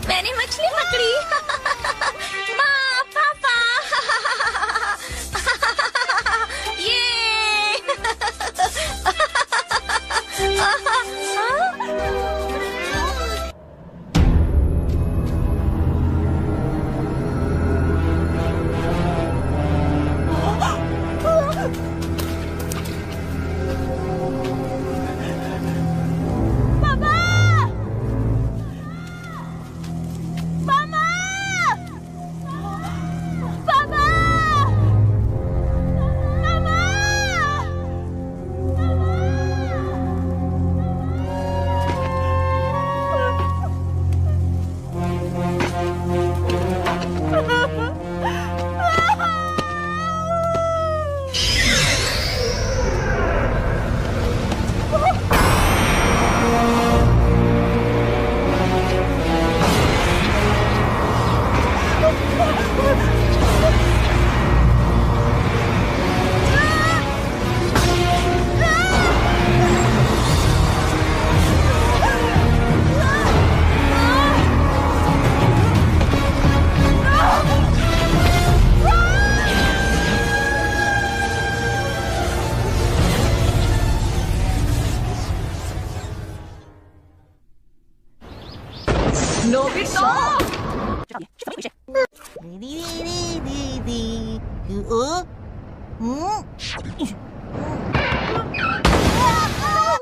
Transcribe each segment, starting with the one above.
मैंने मछली पकड़ी। माँ, पापा। ये।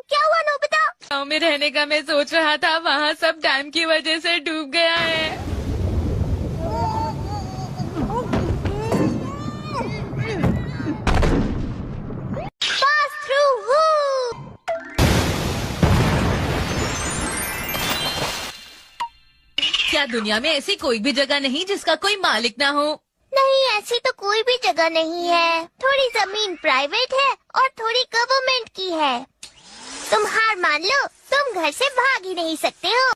क्या हुआ नोबिता? गाँव में रहने का मैं सोच रहा था, वहाँ सब डैम की वजह से डूब गया है। पास थ्रू हूँ। क्या दुनिया में ऐसी कोई भी जगह नहीं जिसका कोई मालिक ना हो? नहीं, ऐसी तो कोई भी जगह नहीं है। थोड़ी जमीन प्राइवेट है और थोड़ी गवर्नमेंट की है। तुम हार मान लो, तुम घर से भाग ही नहीं सकते हो।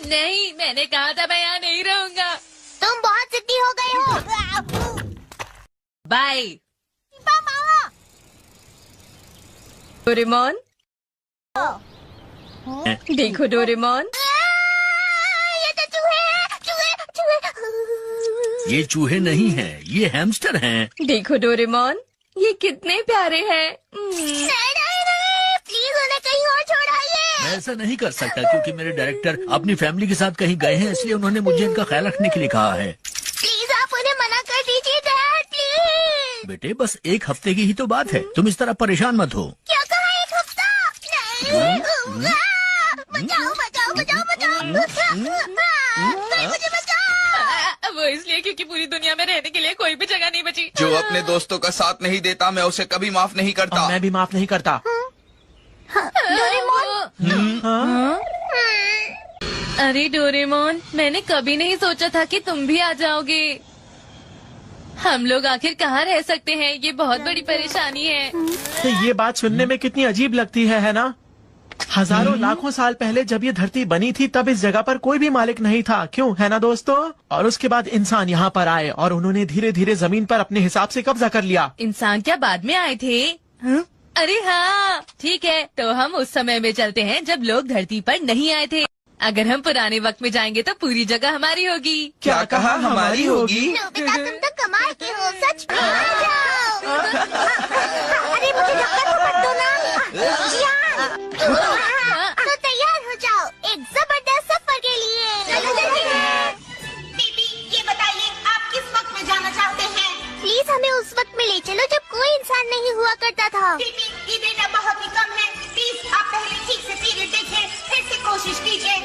नहीं, मैंने कहा था मैं यहाँ नहीं रहूँगा। तुम बहुत जिद्दी हो गए हो। बाय। डोरेमोन, देखो डोरेमोन, ये तो चूहे हैं, चूहे। ये चूहे नहीं हैं, ये हैमस्टर हैं। देखो डोरेमोन, ये कितने प्यारे हैं। नहीं, प्लीज उन्हें कहीं और छोड़ाइए। मैं ऐसा नहीं कर सकता क्योंकि मेरे डायरेक्टर अपनी फैमिली के साथ कहीं गए हैं, इसलिए उन्होंने मुझे इनका ख्याल रखने के लिए कहा है। प्लीज आप उन्हें मना कर दीजिए डैड, प्लीज। बेटे बस एक हफ्ते की ही तो बात है, तुम इस तरह परेशान मत हो। क्या कहा, एक हफ्ता? नहीं, बचाओ बचाओ बचाओ बचाओ, मुझे बचाओ। वो इसलिए क्योंकि पूरी दुनिया में रहने के लिए कोई भी जगह नहीं बची। जो अपने दोस्तों का साथ नहीं देता, मैं उसे कभी माफ नहीं करता। मैं भी माफ नहीं करता। अरे डोरेमोन, मैंने कभी नहीं सोचा था कि तुम भी आ जाओगे। हम लोग आखिर कहाँ रह सकते हैं? ये बहुत बड़ी परेशानी है। तो ये बात सुनने में कितनी अजीब लगती है ना? हजारों लाखों साल पहले जब ये धरती बनी थी तब इस जगह पर कोई भी मालिक नहीं था, क्यों है ना दोस्तों? और उसके बाद इंसान यहाँ पर आए और उन्होंने धीरे धीरे जमीन पर अपने हिसाब से कब्जा कर लिया। इंसान क्या बाद में आए थे? अरे हाँ, ठीक है, तो हम उस समय में चलते हैं जब लोग धरती पर नहीं आए थे। अगर हम पुराने वक्त में जाएंगे तो पूरी जगह हमारी होगी। क्या कहा, हमारी होगी? नोबिता, तुम तो कमाल के हो, सच में आ जाओ। अरे मुझे धक्का तो मत दो ना। तो तैयार हो जाओ एक जबरदस्त सफर के लिए। चलो जल्दी। दीदी, ये बताइए आप किस वक्त में जाना चाहते हैं? प्लीज हमें उस वक्त में ले चलो जब कोई इंसान नहीं हुआ करता था। दीदी, ये डेटा बहुत ही कम है। प्लीज आप पहले ठीक से पीरियड देखें, फिर से कोशिश कीजिए।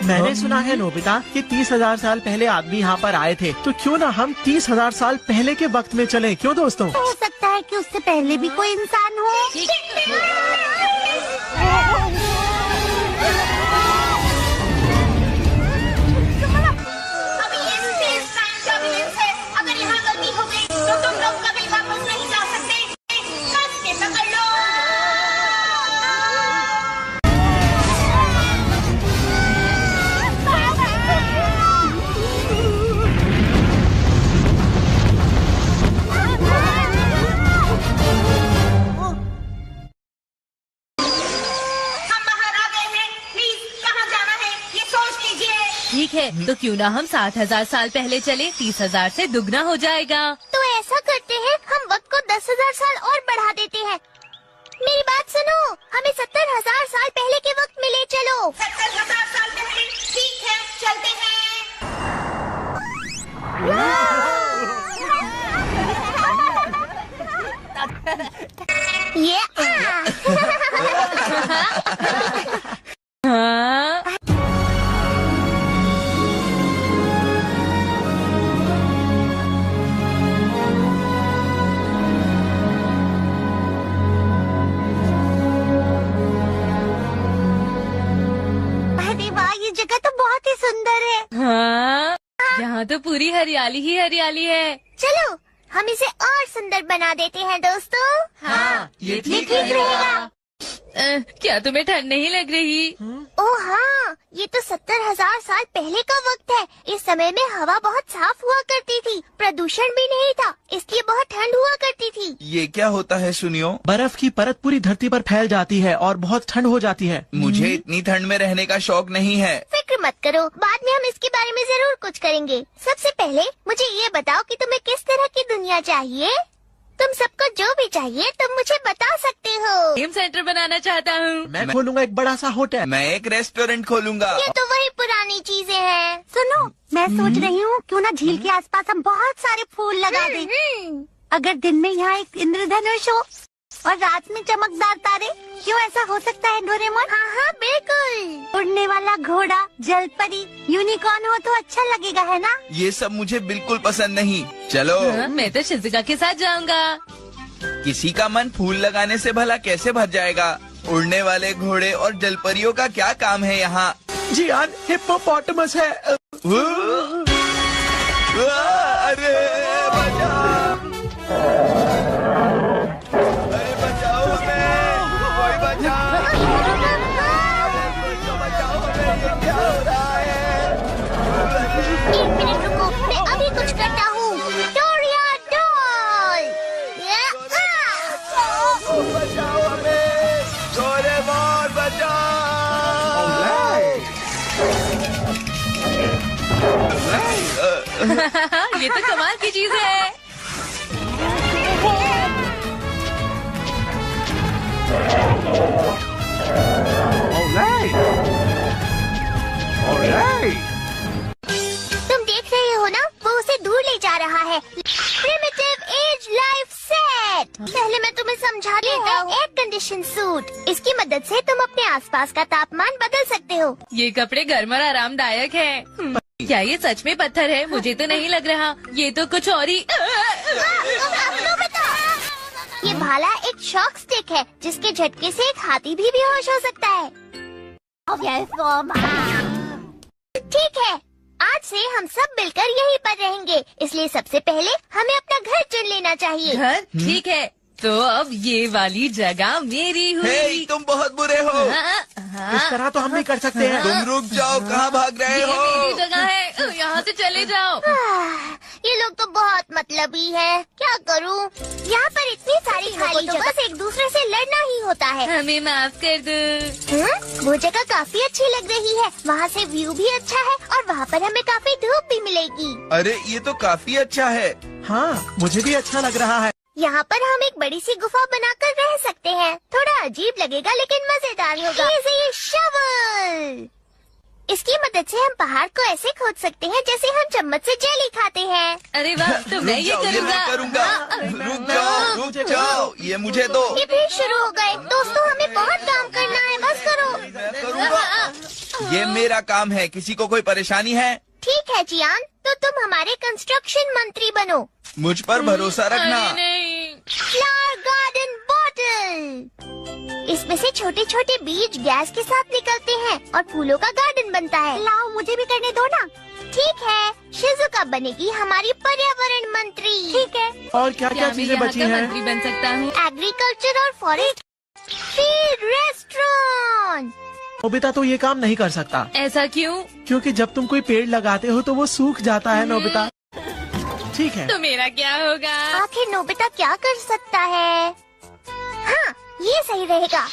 मैंने सुना है नोबिता कि 30,000 साल पहले आदमी यहाँ पर आए थे, तो क्यों ना हम 30,000 साल पहले के वक्त में चलें, क्यों दोस्तों? हो सकता है कि उससे पहले भी कोई इंसान हो। अभी ये स्पेस टाइम टर्बुलेंस है। अगर यहाँ गलती हो गई तो तुम लोग कभी वापस नहीं जा सकते। कस के पकड़ लो। है तो क्यों ना हम 7,000 साल पहले चले, 30,000 से दुगना हो जाएगा। तो ऐसा करते हैं, हम वक्त को 10,000 साल और बढ़ा देते हैं। मेरी बात सुनो, हमें 70,000 साल पहले के वक्त में ले चलो। 70,000 साल पहले। ठीक है, चलते हैं। ये हाँ? अरे वाह, ये जगह तो बहुत ही सुंदर है। हाँ? यहाँ तो पूरी हरियाली ही हरियाली है। चलो हम इसे और सुंदर बना देते हैं दोस्तों। हाँ, ये ठीक रहेगा। क्या तुम्हें ठंड नहीं लग रही? ओह हाँ, ये तो 70,000 साल पहले का वक्त है। इस समय में हवा बहुत साफ हुआ करती थी, प्रदूषण भी नहीं था, इसलिए बहुत ठंड हुआ करती थी। ये क्या होता है सुनियो? बर्फ की परत पूरी धरती पर फैल जाती है और बहुत ठंड हो जाती है। मुझे इतनी ठंड में रहने का शौक नहीं है। फिक्र मत करो, बाद में हम इसके बारे में जरूर कुछ करेंगे। सबसे पहले मुझे ये बताओ कि तुम्हें किस तरह की दुनिया चाहिए। तुम सबको जो भी चाहिए तुम मुझे बता सकते हो। गेम सेंटर बनाना चाहता हूँ। मैं खोलूंगा एक बड़ा सा होटल। मैं एक रेस्टोरेंट खोलूंगा। ये तो वही पुरानी चीजें हैं। सुनो, मैं सोच रही हूँ क्यों ना झील के आसपास हम बहुत सारे फूल लगा दें। अगर दिन में यहाँ एक इंद्रधनुष हो और रात में चमकदार तारे, क्यों ऐसा हो सकता है डोरेमोन? हाँ हाँ बिल्कुल। उड़ने वाला घोड़ा, जलपरी, यूनिकॉर्न हो तो अच्छा लगेगा, है ना? ये सब मुझे बिल्कुल पसंद नहीं। चलो। हाँ, मैं तो शिजुका के साथ जाऊंगा। किसी का मन फूल लगाने से भला कैसे भर जाएगा? उड़ने वाले घोड़े और जलपरियों का क्या काम है यहाँ? जियान, हिप्पोपोटामस है। अरे बचाओ! अरे बचाओ हमें! कोई बचाओ! बचाओ हमें! ये क्या हो रहा है? 1 मिनट रुको, मैं अभी कुछ करता हूँ। डोरिया डॉल। बचाओ हमें! डोरेमोन बचाओ! ये तो कमाल की चीज है। तुम देख रहे हो ना, वो उसे दूर ले जा रहा है। Primitive age life set. पहले मैं तुम्हें समझा देता हूँ। एयर कंडीशन सूट, इसकी मदद से तुम अपने आसपास का तापमान बदल सकते हो। ये कपड़े गर्म और आरामदायक है। क्या ये सच में पत्थर है? मुझे तो नहीं लग रहा, ये तो कुछ और ही। ये भाला एक शॉक स्टिक है, जिसके झटके से एक हाथी भी बेहोश हो सकता है। ठीक है, आज से हम सब मिलकर यहीं पर रहेंगे, इसलिए सबसे पहले हमें अपना घर चुन लेना चाहिए। घर? ठीक है, तो अब ये वाली जगह मेरी हे, हुई। तुम बहुत बुरे हो। हाँ, हाँ, इस तरह तो हम नहीं कर सकते हैं। तुम रुक जाओ, कहाँ भाग रहे ये मेरी हो? जगह है, यहाँ से चले जाओ। ये लोग तो बहुत मतलबी है, क्या करूं? यहाँ पर इतनी सारी खाली जगह, बस एक दूसरे से लड़ना ही होता है। हमें माफ कर दो। वो जगह काफी अच्छी लग रही है, वहाँ से व्यू भी अच्छा है और वहाँ पर हमें काफी धूप भी मिलेगी। अरे ये तो काफी अच्छा है। हाँ, मुझे भी अच्छा लग रहा है। यहाँ पर हम एक बड़ी सी गुफा बनाकर रह सकते हैं। थोड़ा अजीब लगेगा लेकिन मजेदार होगा। ये शवल, इसकी मदद से हम पहाड़ को ऐसे खोद सकते हैं जैसे हम चम्मच से जेली खाते हैं। अरे वाह, तो मैं ये मैं करूँगा। रुक जाओ, ये मुझे दो। ये फिर शुरू हो गए। दोस्तों, हमें बहुत काम करना है, बस करो। मैं करूँगा। ये मेरा काम है, किसी को कोई परेशानी है? ठीक है जियान, तो तुम हमारे कंस्ट्रक्शन मंत्री बनो। मुझ पर भरोसा रखना। अरे नहीं। फ्लावर गार्डन बॉटल, इसमें से छोटे छोटे बीज गैस के साथ निकलते हैं और फूलों का गार्डन बनता है। लाओ, मुझे भी करने दो ना। ठीक है, शिजुका बनेगी हमारी पर्यावरण मंत्री। ठीक है। और क्या क्या मैं चीजें यहाँ बची का हैं? मंत्री बन सकता हूँ? एग्रीकल्चर और फॉरेस्ट, फीड रेस्टोरेंट। नोबिता तो ये काम नहीं कर सकता, ऐसा क्यों? क्योंकि जब तुम कोई पेड़ लगाते हो तो वो सूख जाता है नोबिता। ठीक है। तो मेरा क्या होगा? आखिर नोबिता क्या कर सकता है? हाँ, ये सही रहेगा।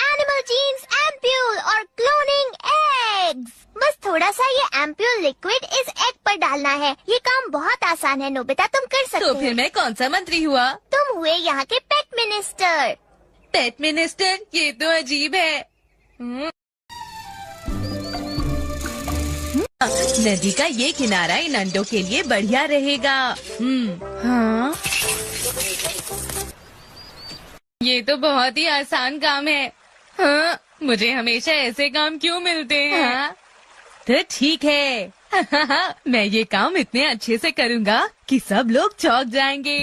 एनिमल जीन्स एम्प्यूल और क्लोनिंग एग्स। बस थोड़ा सा ये एम्प्यूल लिक्विड इस एग पर डालना है। ये काम बहुत आसान है नोबिता, तुम कर सकते तो हो। फिर मैं कौन सा मंत्री हुआ? तुम हुए यहाँ के पेट मिनिस्टर। पेट मिनिस्टर? ये तो अजीब है। नदी का ये किनारा इन अंडों के लिए बढ़िया रहेगा। हाँ, ये तो बहुत ही आसान काम है। हाँ, मुझे हमेशा ऐसे काम क्यों मिलते हैं? हाँ, तो ठीक है। मैं ये काम इतने अच्छे से करूँगा कि सब लोग चौंक जाएंगे।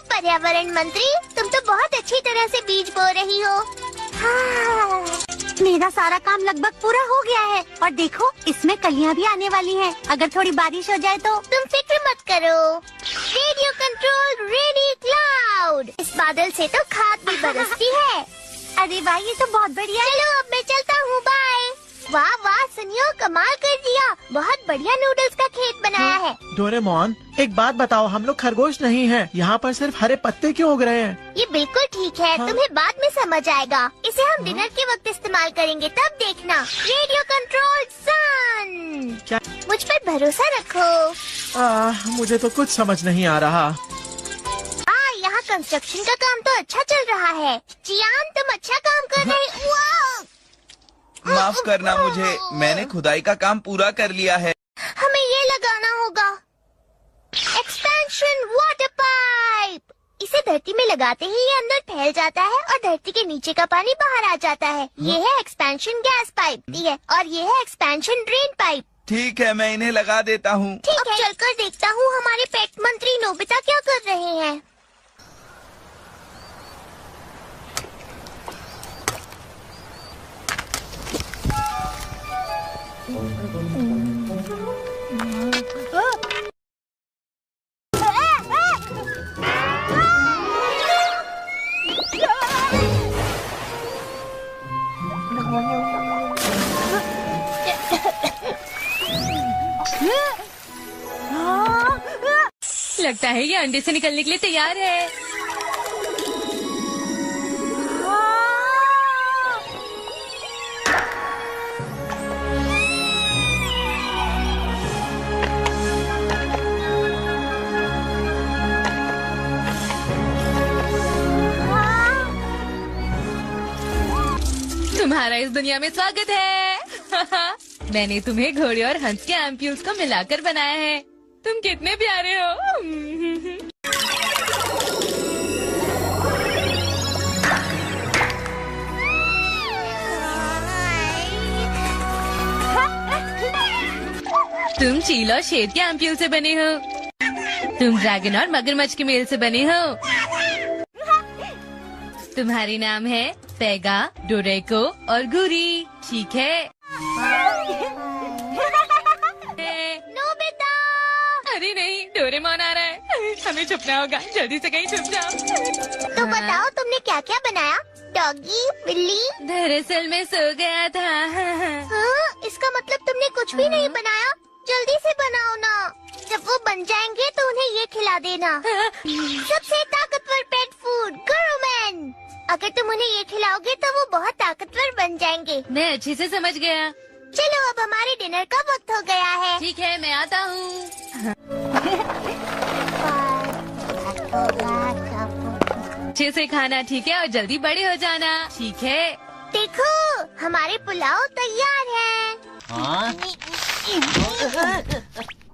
पर्यावरण मंत्री, तुम तो बहुत अच्छी तरह से बीज बो रही हो। हाँ। मेरा सारा काम लगभग पूरा हो गया है और देखो इसमें कलियां भी आने वाली हैं। अगर थोड़ी बारिश हो जाए तो। तुम फिक्र मत करो। Radio control ready cloud. इस बादल से तो खाद भी बरसती है। अरे वाह, ये तो बहुत बढ़िया है। चलो अब मैं चलता हूँ, बाय। वाह वाह सनियो, कमाल कर दिया। बहुत बढ़िया नूडल्स का खेत बनाया है। डोरेमोन, एक बात बताओ, हम लोग खरगोश नहीं हैं। यहाँ पर सिर्फ हरे पत्ते क्यों उग रहे हैं? ये बिल्कुल ठीक है। हाँ? तुम्हें बाद में समझ आएगा। इसे हम डिनर के वक्त इस्तेमाल करेंगे, तब देखना। रेडियो कंट्रोल सन। क्या? मुझ पर भरोसा रखो। मुझे तो कुछ समझ नहीं आ रहा। यहाँ कंस्ट्रक्शन का काम तो अच्छा चल रहा है। जियान, तुम अच्छा काम कर रहे हो। माफ करना मुझे, मैंने खुदाई का काम पूरा कर लिया है। हमें ये लगाना होगा। Expansion water pipe. इसे धरती में लगाते ही ये अंदर फैल जाता है और धरती के नीचे का पानी बाहर आ जाता है। ये है एक्सपेंशन गैस पाइप है और ये है एक्सपेंशन ड्रेन पाइप। ठीक है, मैं इन्हें लगा देता हूँ। ठीक है, चलकर देखता हूँ हमारे पेट मंत्री नोबिता क्या कर रहे हैं। लगता है ये अंडे से निकलने के लिए तैयार है। तुम्हारा इस दुनिया में स्वागत है। मैंने तुम्हें घोड़े और हंस के एम्प्यूल्स को मिलाकर बनाया है। तुम कितने प्यारे हो। तुम चील और शेर के एम्प्यूल से बने हो। तुम ड्रैगन और मगरमच्छ के मेल से बने हो। तुम्हारे नाम है पेगा, डोरेको और गुरी, ठीक है? नोबिता! अरे नहीं, डोरेमोन आ रहा है। हमें छुपना होगा, जल्दी से कहीं छुप जाओ। तो बताओ तुमने क्या क्या बनाया? डॉगी, बिल्ली? दरअसल मैं सो गया था। हाँ, इसका मतलब तुमने कुछ भी नहीं बनाया। जल्दी से बनाओ ना। जब वो बन जाएंगे तो उन्हें ये खिला देना। सबसे ताकतवर पेट फूड, गुरुमैन। अगर तुम उन्हें ये खिलाओगे तो वो बहुत ताकतवर बन जाएंगे। मैं अच्छे से समझ गया। चलो अब हमारे डिनर का वक्त हो गया है। ठीक है, मैं आता हूँ। अच्छे से खाना, ठीक है? और जल्दी बड़े हो जाना, ठीक है? देखो, हमारे पुलाव तैयार है।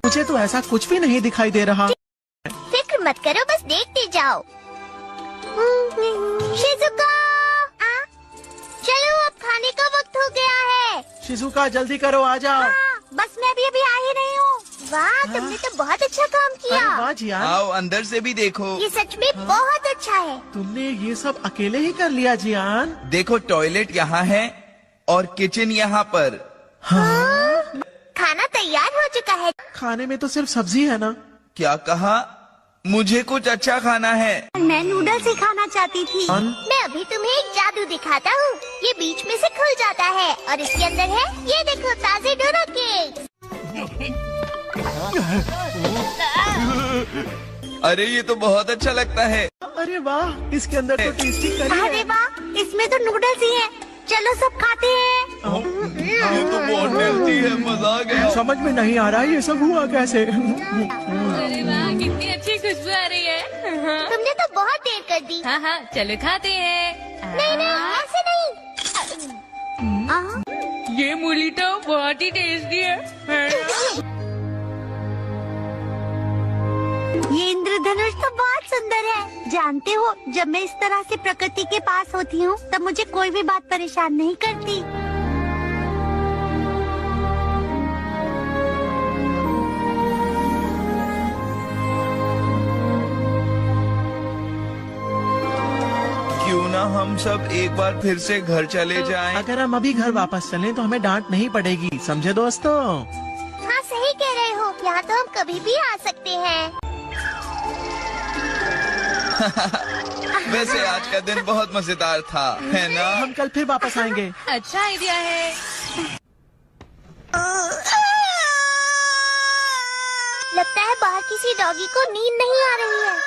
मुझे तो ऐसा कुछ भी नहीं दिखाई दे रहा। फिक्र मत करो, बस देखते जाओ। शिजुका, चलो अब खाने का वक्त हो गया है। शिजुका जल्दी करो, आ जाओ। हाँ, बस मैं अभी अभी आ ही रही हूँ। वाह, तुमने तो बहुत अच्छा काम अरे किया। वाह जियान, आओ अंदर से भी देखो। ये सच में बहुत अच्छा है। तुमने ये सब अकेले ही कर लिया जियान। देखो टॉयलेट यहाँ है और किचन यहाँ पर। खाना तैयार हो चुका है। खाने में तो सिर्फ सब्जी है ना। क्या कहा? मुझे कुछ अच्छा खाना है। मैं नूडल्स ही खाना चाहती थी। मैं अभी तुम्हें एक जादू दिखाता हूँ। ये बीच में से खुल जाता है और इसके अंदर है, ये देखो, ताजे डोना केक। अरे ये तो बहुत अच्छा लगता है। अरे वाह, इसके अंदर तो टेस्टी करी अरे है। वाह, इसमें तो नूडल्स ही हैं। चलो सब खाते हैं। ये तो बहुत टेस्टी है, मजा आ गया। समझ में नहीं आ रहा ये सब हुआ कैसे। अरे वाह, कितनी अच्छी खुशबू आ रही है। तुमने तो बहुत देर कर दी। हाँ हाँ, चलो खाते हैं। नहीं नहीं, ऐसे नहीं। हाँ, ये मूली तो बहुत ही टेस्टी है ना? ये इंद्रधनुष तो बहुत सुंदर है। जानते हो, जब मैं इस तरह से प्रकृति के पास होती हूँ तब मुझे कोई भी बात परेशान नहीं करती। क्यों ना हम सब एक बार फिर से घर चले जाएं? अगर हम अभी घर वापस चलें तो हमें डांट नहीं पड़ेगी, समझे दोस्तों। हाँ, सही कह रहे हो। यहाँ तो हम कभी भी आ सकते हैं। वैसे आज का दिन बहुत मजेदार था, है ना? हम कल फिर वापस आएंगे। अच्छा आइडिया है। लगता है बाहर किसी डॉगी को नींद नहीं आ रही है।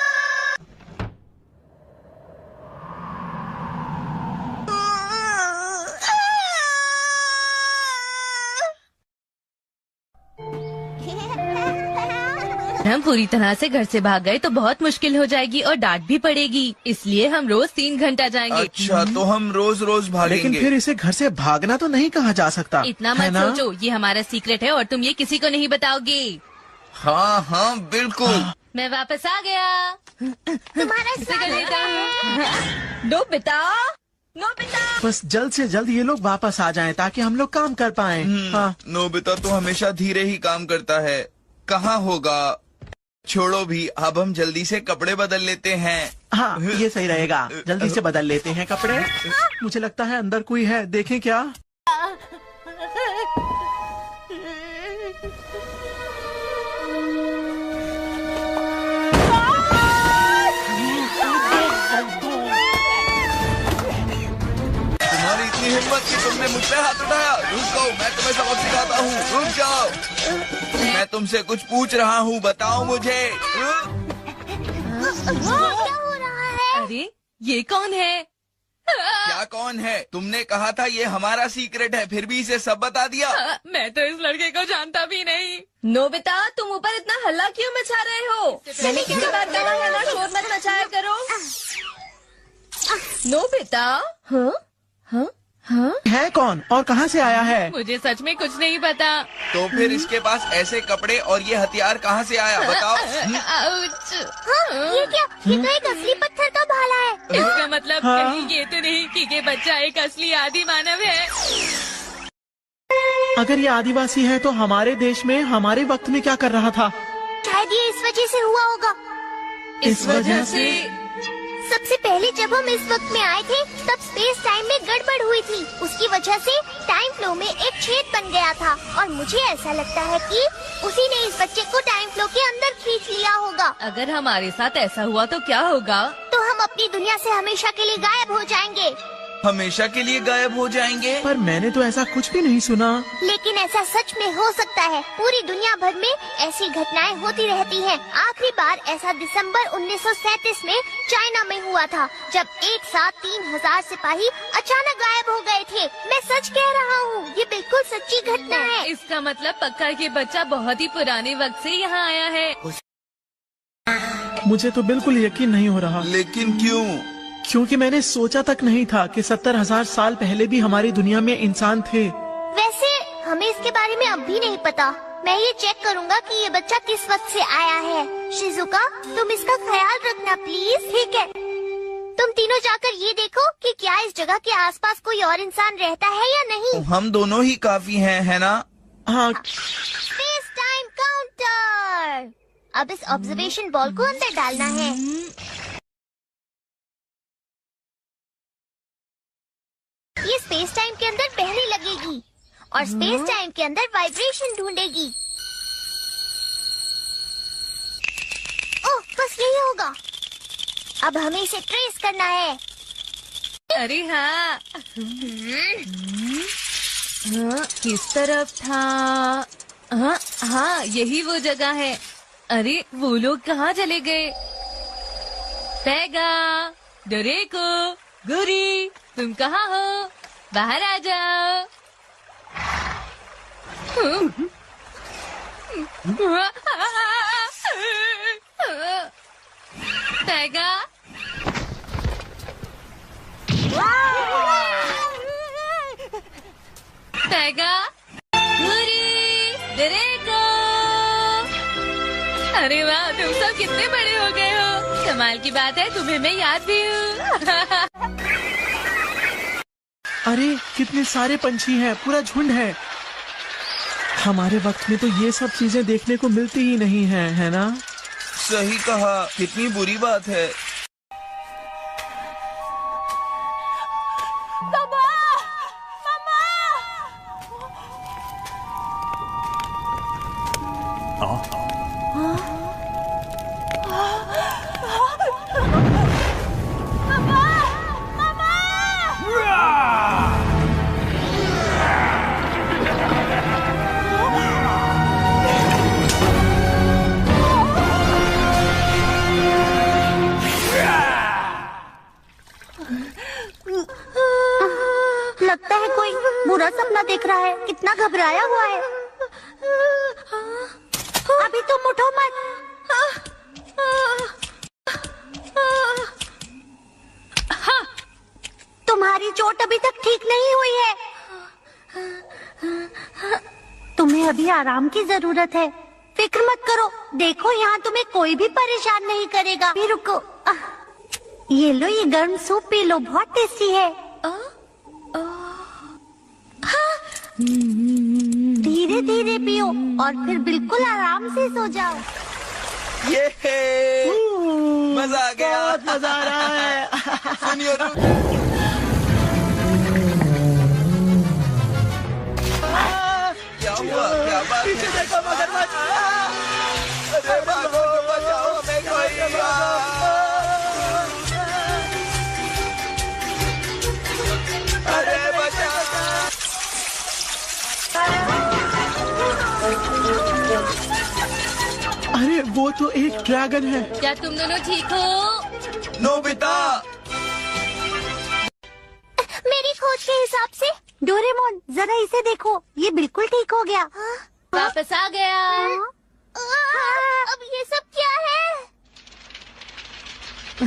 हम पूरी तरह से घर से भाग गए तो बहुत मुश्किल हो जाएगी और डांट भी पड़ेगी। इसलिए हम रोज 3 घंटा जाएंगे। अच्छा, तो हम रोज रोज लेकिन भागेंगे। फिर इसे घर से भागना तो नहीं कहा जा सकता, इतना है मत ना? सोचो, ये हमारा सीक्रेट है और तुम ये किसी को नहीं बताओगे। हाँ हाँ बिल्कुल। मैं वापस आ गया। तुम्हारा इसे कर लेता हूँ। Nobita, Nobita. बस जल्द से जल्द ये लोग वापस आ जाएं ताकि हम लोग काम कर पाएं। हाँ, नोबिता तो हमेशा धीरे ही काम करता है। कहाँ होगा? छोड़ो भी, अब हम जल्दी से कपड़े बदल लेते हैं। हाँ, ये सही रहेगा। जल्दी से बदल लेते हैं कपड़े। मुझे लगता है अंदर कोई है, देखें क्या। तुम्हारी इतनी हिम्मत कि तुमने मुझ पे हाथ उठाया। रुको, मैं तुम्हें सबक सिखाता हूँ। रुक जाओ, मैं तुमसे कुछ पूछ रहा हूँ, बताओ मुझे। क्या हो रहा है? अरे ये कौन है? क्या कौन है? तुमने कहा था ये हमारा सीक्रेट है, फिर भी इसे सब बता दिया। मैं तो इस लड़के को जानता भी नहीं। नोबिता, तुम ऊपर इतना हल्ला क्यों मचा रहे हो? मैंने कितनी बार कहा है ना, शोर मत मचाया करो। नोबिता, हाँ हाँ हाँ, है कौन और कहाँ से आया है? मुझे सच में कुछ नहीं पता। तो फिर इसके पास ऐसे कपड़े और ये हथियार कहाँ से आया, बताओ। आउच। ये क्या? ये तो एक असली पत्थर का भाला है। इसका मतलब हाँ। कहीं ये तो नहीं कि ये बच्चा एक असली आदि मानव है। अगर ये आदिवासी है तो हमारे देश में हमारे वक्त में क्या कर रहा था? शायद ये इस वजह से हुआ होगा। इस वजह से सबसे पहले जब हम इस वक्त में आए थे तब स्पेस टाइम में गड़बड़ हुई थी। उसकी वजह से टाइम फ्लो में एक छेद बन गया था और मुझे ऐसा लगता है कि उसी ने इस बच्चे को टाइम फ्लो के अंदर खींच लिया होगा। अगर हमारे साथ ऐसा हुआ तो क्या होगा? तो हम अपनी दुनिया से हमेशा के लिए गायब हो जाएंगे। हमेशा के लिए गायब हो जाएंगे? पर मैंने तो ऐसा कुछ भी नहीं सुना। लेकिन ऐसा सच में हो सकता है। पूरी दुनिया भर में ऐसी घटनाएं होती रहती हैं। आखिरी बार ऐसा दिसंबर 1937 में चाइना में हुआ था, जब एक साथ 3000 सिपाही अचानक गायब हो गए थे। मैं सच कह रहा हूँ, ये बिल्कुल सच्ची घटना है। इसका मतलब पक्का ये बच्चा बहुत ही पुराने वक्त से यहाँ आया है। मुझे तो बिल्कुल यकीन नहीं हो रहा, लेकिन क्यों? क्योंकि मैंने सोचा तक नहीं था कि 70,000 साल पहले भी हमारी दुनिया में इंसान थे। वैसे हमें इसके बारे में अब भी नहीं पता। मैं ये चेक करूँगा कि ये बच्चा किस वक्त से आया है। शिजुका, तुम इसका ख्याल रखना प्लीज। ठीक है। तुम तीनों जाकर ये देखो कि क्या इस जगह के आसपास कोई और इंसान रहता है या नहीं। हम दोनों ही काफी हैं, है ना? हाँ, स्पेस टाइम काउंटर। अब इस ऑब्जर्वेशन बॉल को अंदर डालना है। ये स्पेस टाइम के अंदर बहने लगेगी और स्पेस टाइम के अंदर वाइब्रेशन ढूंढेगी। ओह, बस यही होगा। अब हमें इसे ट्रेस करना है। अरे हाँ, किस तरफ था? हाँ हाँ, यही वो जगह है। अरे वो लोग कहाँ चले गए? पैगा, डोरेको, गुरी, तुम कहाँ हो? बाहर आ जाओ। पैगा, पैगा, गुरी, डोरेको। अरे वाह, तुम सब कितने बड़े हो गए हो। कमाल की बात है, तुम्हें मैं याद भी हूँ। अरे कितने सारे पंछी हैं, पूरा झुंड है। हमारे वक्त में तो ये सब चीजें देखने को मिलती ही नहीं है ना? सही कहा, कितनी बुरी बात है। लगता है कोई बुरा सपना देख रहा है। कितना घबराया हुआ है। अभी तुम उठो मत। तुम्हारी चोट अभी तक ठीक नहीं हुई है। तुम्हें अभी आराम की जरूरत है। फिक्र मत करो। देखो, यहाँ तुम्हें कोई भी परेशान नहीं करेगा। भी रुको। ये लो, ये गर्म सूप पी लो, बहुत टेस्टी है। धीरे धीरे पियो और फिर बिल्कुल आराम से सो जाओ। ये मजा आ गया। बहुत मजा आ रहा है। सुनियो क्या हुआ? क्या बात है? पीछे देखो मगरमच्छ। अरे भागो, बचाओ हमें कोई। अरे बचाओ। अरे वो तो एक ड्रैगन है। क्या तुम दोनों ठीक हो? नोबिता, मेरी खोज के हिसाब से डोरेमोन, जरा इसे देखो, ये बिल्कुल ठीक हो गया। वापस आ गया। अब ये सब क्या है?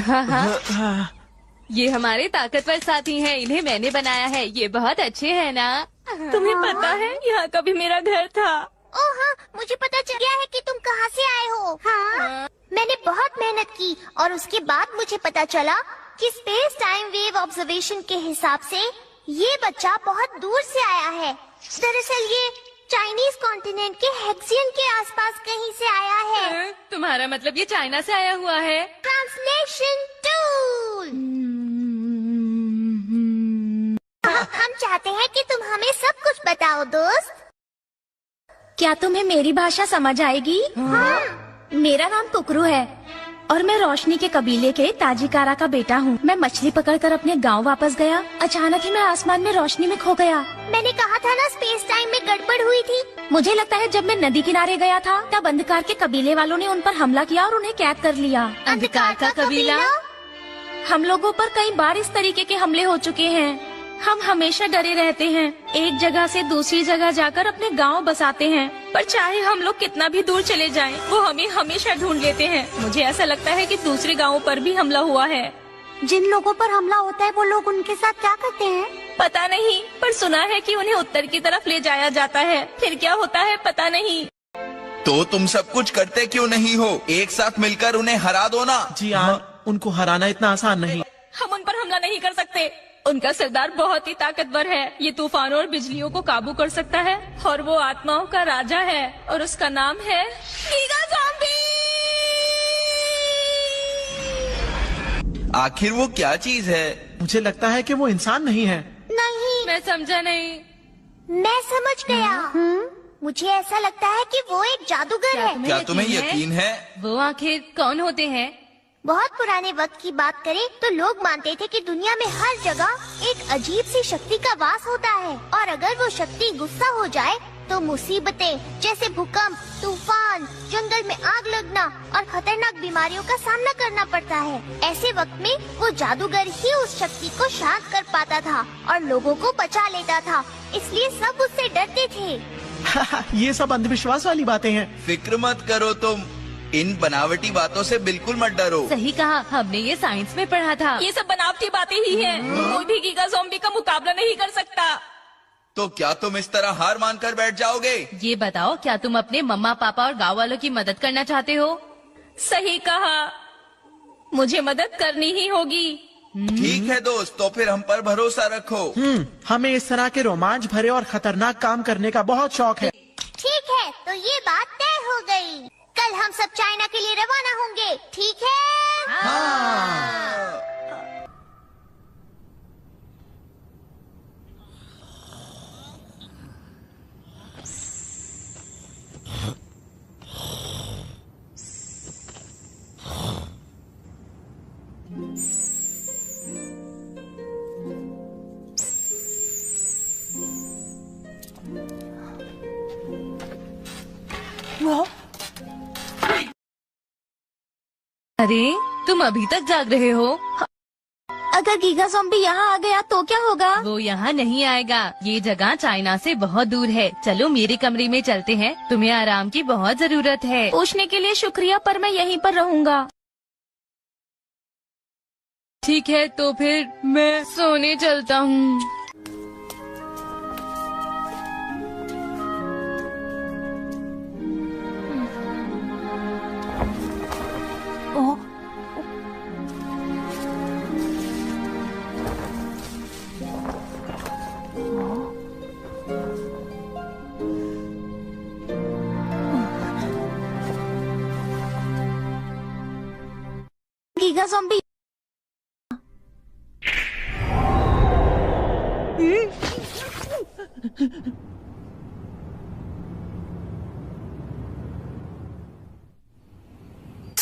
हाँ हाँ, ये हमारे ताकतवर साथी हैं। इन्हें मैंने बनाया है। ये बहुत अच्छे हैं ना? तुम्हें पता है, यहाँ कभी मेरा घर था। ओह हाँ, मुझे पता चल गया है कि तुम कहाँ से आए हो। हाँ, मैंने बहुत मेहनत की और उसके बाद मुझे पता चला कि स्पेस टाइम वेव ऑब्जर्वेशन के हिसाब से ये बच्चा बहुत दूर से आया है। दरअसल ये चाइनीज कॉन्टिनेंट के हेक्सियन के आसपास कहीं से आया है। तुम्हारा मतलब ये चाइना से आया हुआ है? Translation tool. हम चाहते हैं कि तुम हमें सब कुछ बताओ दोस्त। क्या तुम्हें मेरी भाषा समझ आएगी? हाँ। मेरा नाम कुकरू है और मैं रोशनी के कबीले के ताजिकारा का बेटा हूँ। मैं मछली पकड़कर अपने गांव वापस गया। अचानक ही मैं आसमान में रोशनी में खो गया। मैंने कहा था ना, स्पेस टाइम में गड़बड़ हुई थी। मुझे लगता है जब मैं नदी किनारे गया था तब अंधकार के कबीले वालों ने उन पर हमला किया और उन्हें कैद कर लिया। अंधकार का कबीला? हम लोगों पर कई बार इस तरीके के हमले हो चुके हैं। हम हमेशा डरे रहते हैं। एक जगह से दूसरी जगह जाकर अपने गांव बसाते हैं, पर चाहे हम लोग कितना भी दूर चले जाएं, वो हमें हमेशा ढूंढ लेते हैं। मुझे ऐसा लगता है कि दूसरे गांवों पर भी हमला हुआ है। जिन लोगों पर हमला होता है वो लोग उनके साथ क्या करते हैं? पता नहीं, पर सुना है कि उन्हें उत्तर की तरफ ले जाया जाता है। फिर क्या होता है पता नहीं। तो तुम सब कुछ करते क्यों नहीं हो? एक साथ मिलकर उन्हें हरा दो ना। जी उनको हराना इतना आसान नहीं। हम उन पर हमला नहीं कर सकते। उनका सरदार बहुत ही ताकतवर है। ये तूफानों और बिजलियों को काबू कर सकता है और वो आत्माओं का राजा है और उसका नाम है गीगा ज़ॉम्बी। आखिर वो क्या चीज है? मुझे लगता है कि वो इंसान नहीं है। नहीं, मैं समझा नहीं। मैं समझ गया। मुझे ऐसा लगता है कि वो एक जादूगर है। क्या तुम्हें यकीन है? वो आखिर कौन होते हैं? बहुत पुराने वक्त की बात करें तो लोग मानते थे कि दुनिया में हर जगह एक अजीब सी शक्ति का वास होता है और अगर वो शक्ति गुस्सा हो जाए तो मुसीबतें जैसे भूकंप, तूफान, जंगल में आग लगना और खतरनाक बीमारियों का सामना करना पड़ता है। ऐसे वक्त में वो जादूगर ही उस शक्ति को शांत कर पाता था और लोगों को बचा लेता था, इसलिए सब उससे डरते थे। ये सब अंधविश्वास वाली बातें हैं। फिक्र मत करो तुम, इन बनावटी बातों से बिल्कुल मत डरो। सही कहा, हमने ये साइंस में पढ़ा था। ये सब बनावटी बातें ही हैं। कोई भी गीगा ज़ॉम्बी का मुकाबला नहीं कर सकता। तो क्या तुम इस तरह हार मानकर बैठ जाओगे? ये बताओ, क्या तुम अपने मम्मा पापा और गाँव वालों की मदद करना चाहते हो? सही कहा, मुझे मदद करनी ही होगी। ठीक है दोस्त, तो फिर हम पर भरोसा रखो। हमें इस तरह के रोमांच भरे और खतरनाक काम करने का बहुत शौक है। ठीक है, तो ये बात तय हो गई। कल हम सब चाइना के लिए रवाना होंगे, ठीक है? अरे तुम अभी तक जाग रहे हो? अगर गीगा ज़ॉम्बी यहाँ आ गया तो क्या होगा? वो यहाँ नहीं आएगा। ये जगह चाइना से बहुत दूर है। चलो मेरे कमरे में चलते हैं, तुम्हें आराम की बहुत जरूरत है। पूछने के लिए शुक्रिया, पर मैं यहीं पर रहूँगा। ठीक है, तो फिर मैं सोने चलता हूँ। गीगा ज़ॉम्बी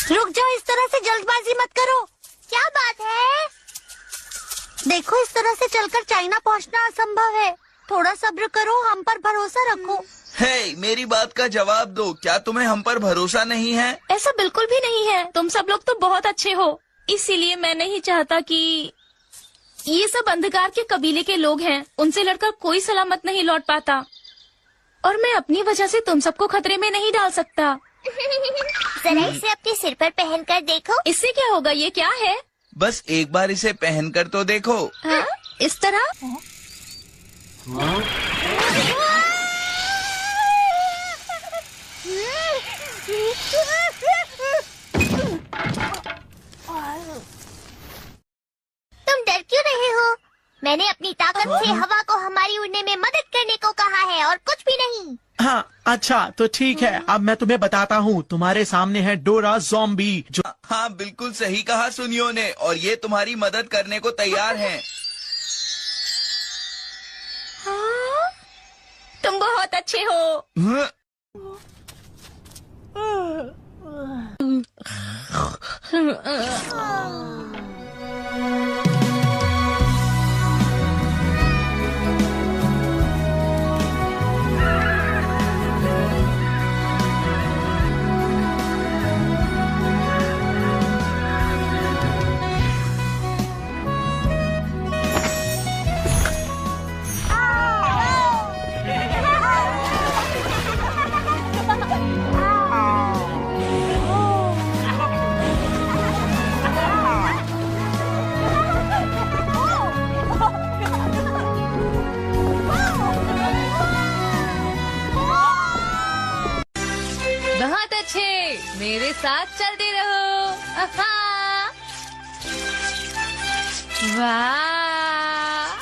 रुक जाओ, इस तरह से जल्दबाजी मत करो। क्या बात है? देखो, इस तरह से चलकर चाइना पहुंचना असंभव है। थोड़ा सब्र करो, हम पर भरोसा रखो। हे, मेरी बात का जवाब दो, क्या तुम्हें हम पर भरोसा नहीं है? ऐसा बिल्कुल भी नहीं है। तुम सब लोग तो बहुत अच्छे हो, इसीलिए मैं नहीं चाहता कि ये सब अंधकार के कबीले के लोग हैं। उनसे लड़कर कोई सलामत नहीं लौट पाता और मैं अपनी वजह से तुम सबको खतरे में नहीं डाल सकता। जरा इसे अपने सिर पर पहन कर देखो। इससे क्या होगा? ये क्या है? बस एक बार इसे पहनकर तो देखो। हाँ? इस तरह? तुम डर क्यों रहे हो? मैंने अपनी ताकत से हवा को हमारी उड़ने में मदद करने को कहा है और कुछ भी नहीं। हाँ, अच्छा तो ठीक है। अब मैं तुम्हें बताता हूँ। तुम्हारे सामने है डोरा ज़ॉम्बी, जो हाँ, बिल्कुल सही कहा सुनियो ने, और ये तुम्हारी मदद करने को तैयार हैं। हाँ? तुम बहुत अच्छे हो। हाँ? बहुत अच्छे, मेरे साथ चलते रहो। आहा। वाह!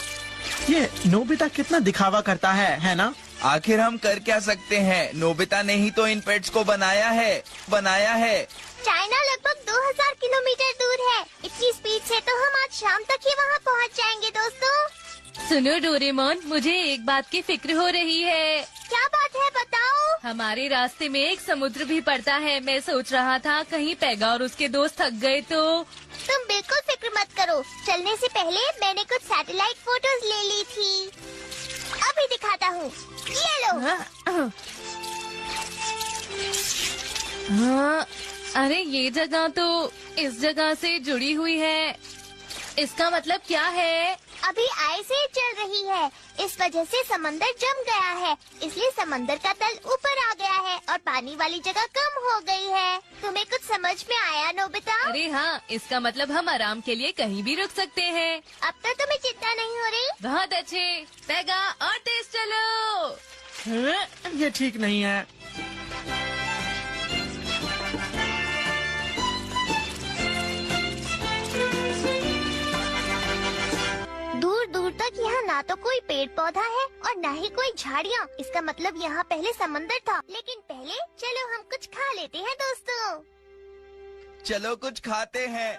ये नोबिता कितना दिखावा करता है ना? आखिर हम कर क्या सकते हैं? नोबिता ने ही तो इन पेट्स को बनाया है। चाइना लगभग 2000 किलोमीटर दूर है। इतनी स्पीड से तो हम आज शाम तक ही वहाँ पहुँच जाएंगे दोस्तों। सुनो डोरेमोन, मुझे एक बात की फिक्र हो रही है। क्या बात है बताओ? हमारे रास्ते में एक समुद्र भी पड़ता है। मैं सोच रहा था कहीं पेगा और उसके दोस्त थक गए तो। तुम बिल्कुल फिक्र मत करो। चलने से पहले मैंने कुछ सैटेलाइट फोटोज ले ली थी। अभी दिखाता हूँ, ये लो। हाँ, अरे ये जगह तो इस जगह से जुड़ी हुई है। इसका मतलब क्या है? अभी आइस एज चल रही है, इस वजह से समंदर जम गया है, इसलिए समंदर का तल ऊपर आ गया है और पानी वाली जगह कम हो गई है। तुम्हें कुछ समझ में आया नोबिता? अरे हाँ, इसका मतलब हम आराम के लिए कहीं भी रुक सकते हैं। अब तो तुम्हें चिंता नहीं हो रही? बहुत अच्छे। पेगा और तेज चलो। ये ठीक नहीं है। दूर दूर तक यहाँ ना तो कोई पेड़ पौधा है और ना ही कोई झाड़ियाँ। इसका मतलब यहाँ पहले समंदर था। लेकिन पहले चलो हम कुछ खा लेते हैं दोस्तों। चलो कुछ खाते हैं।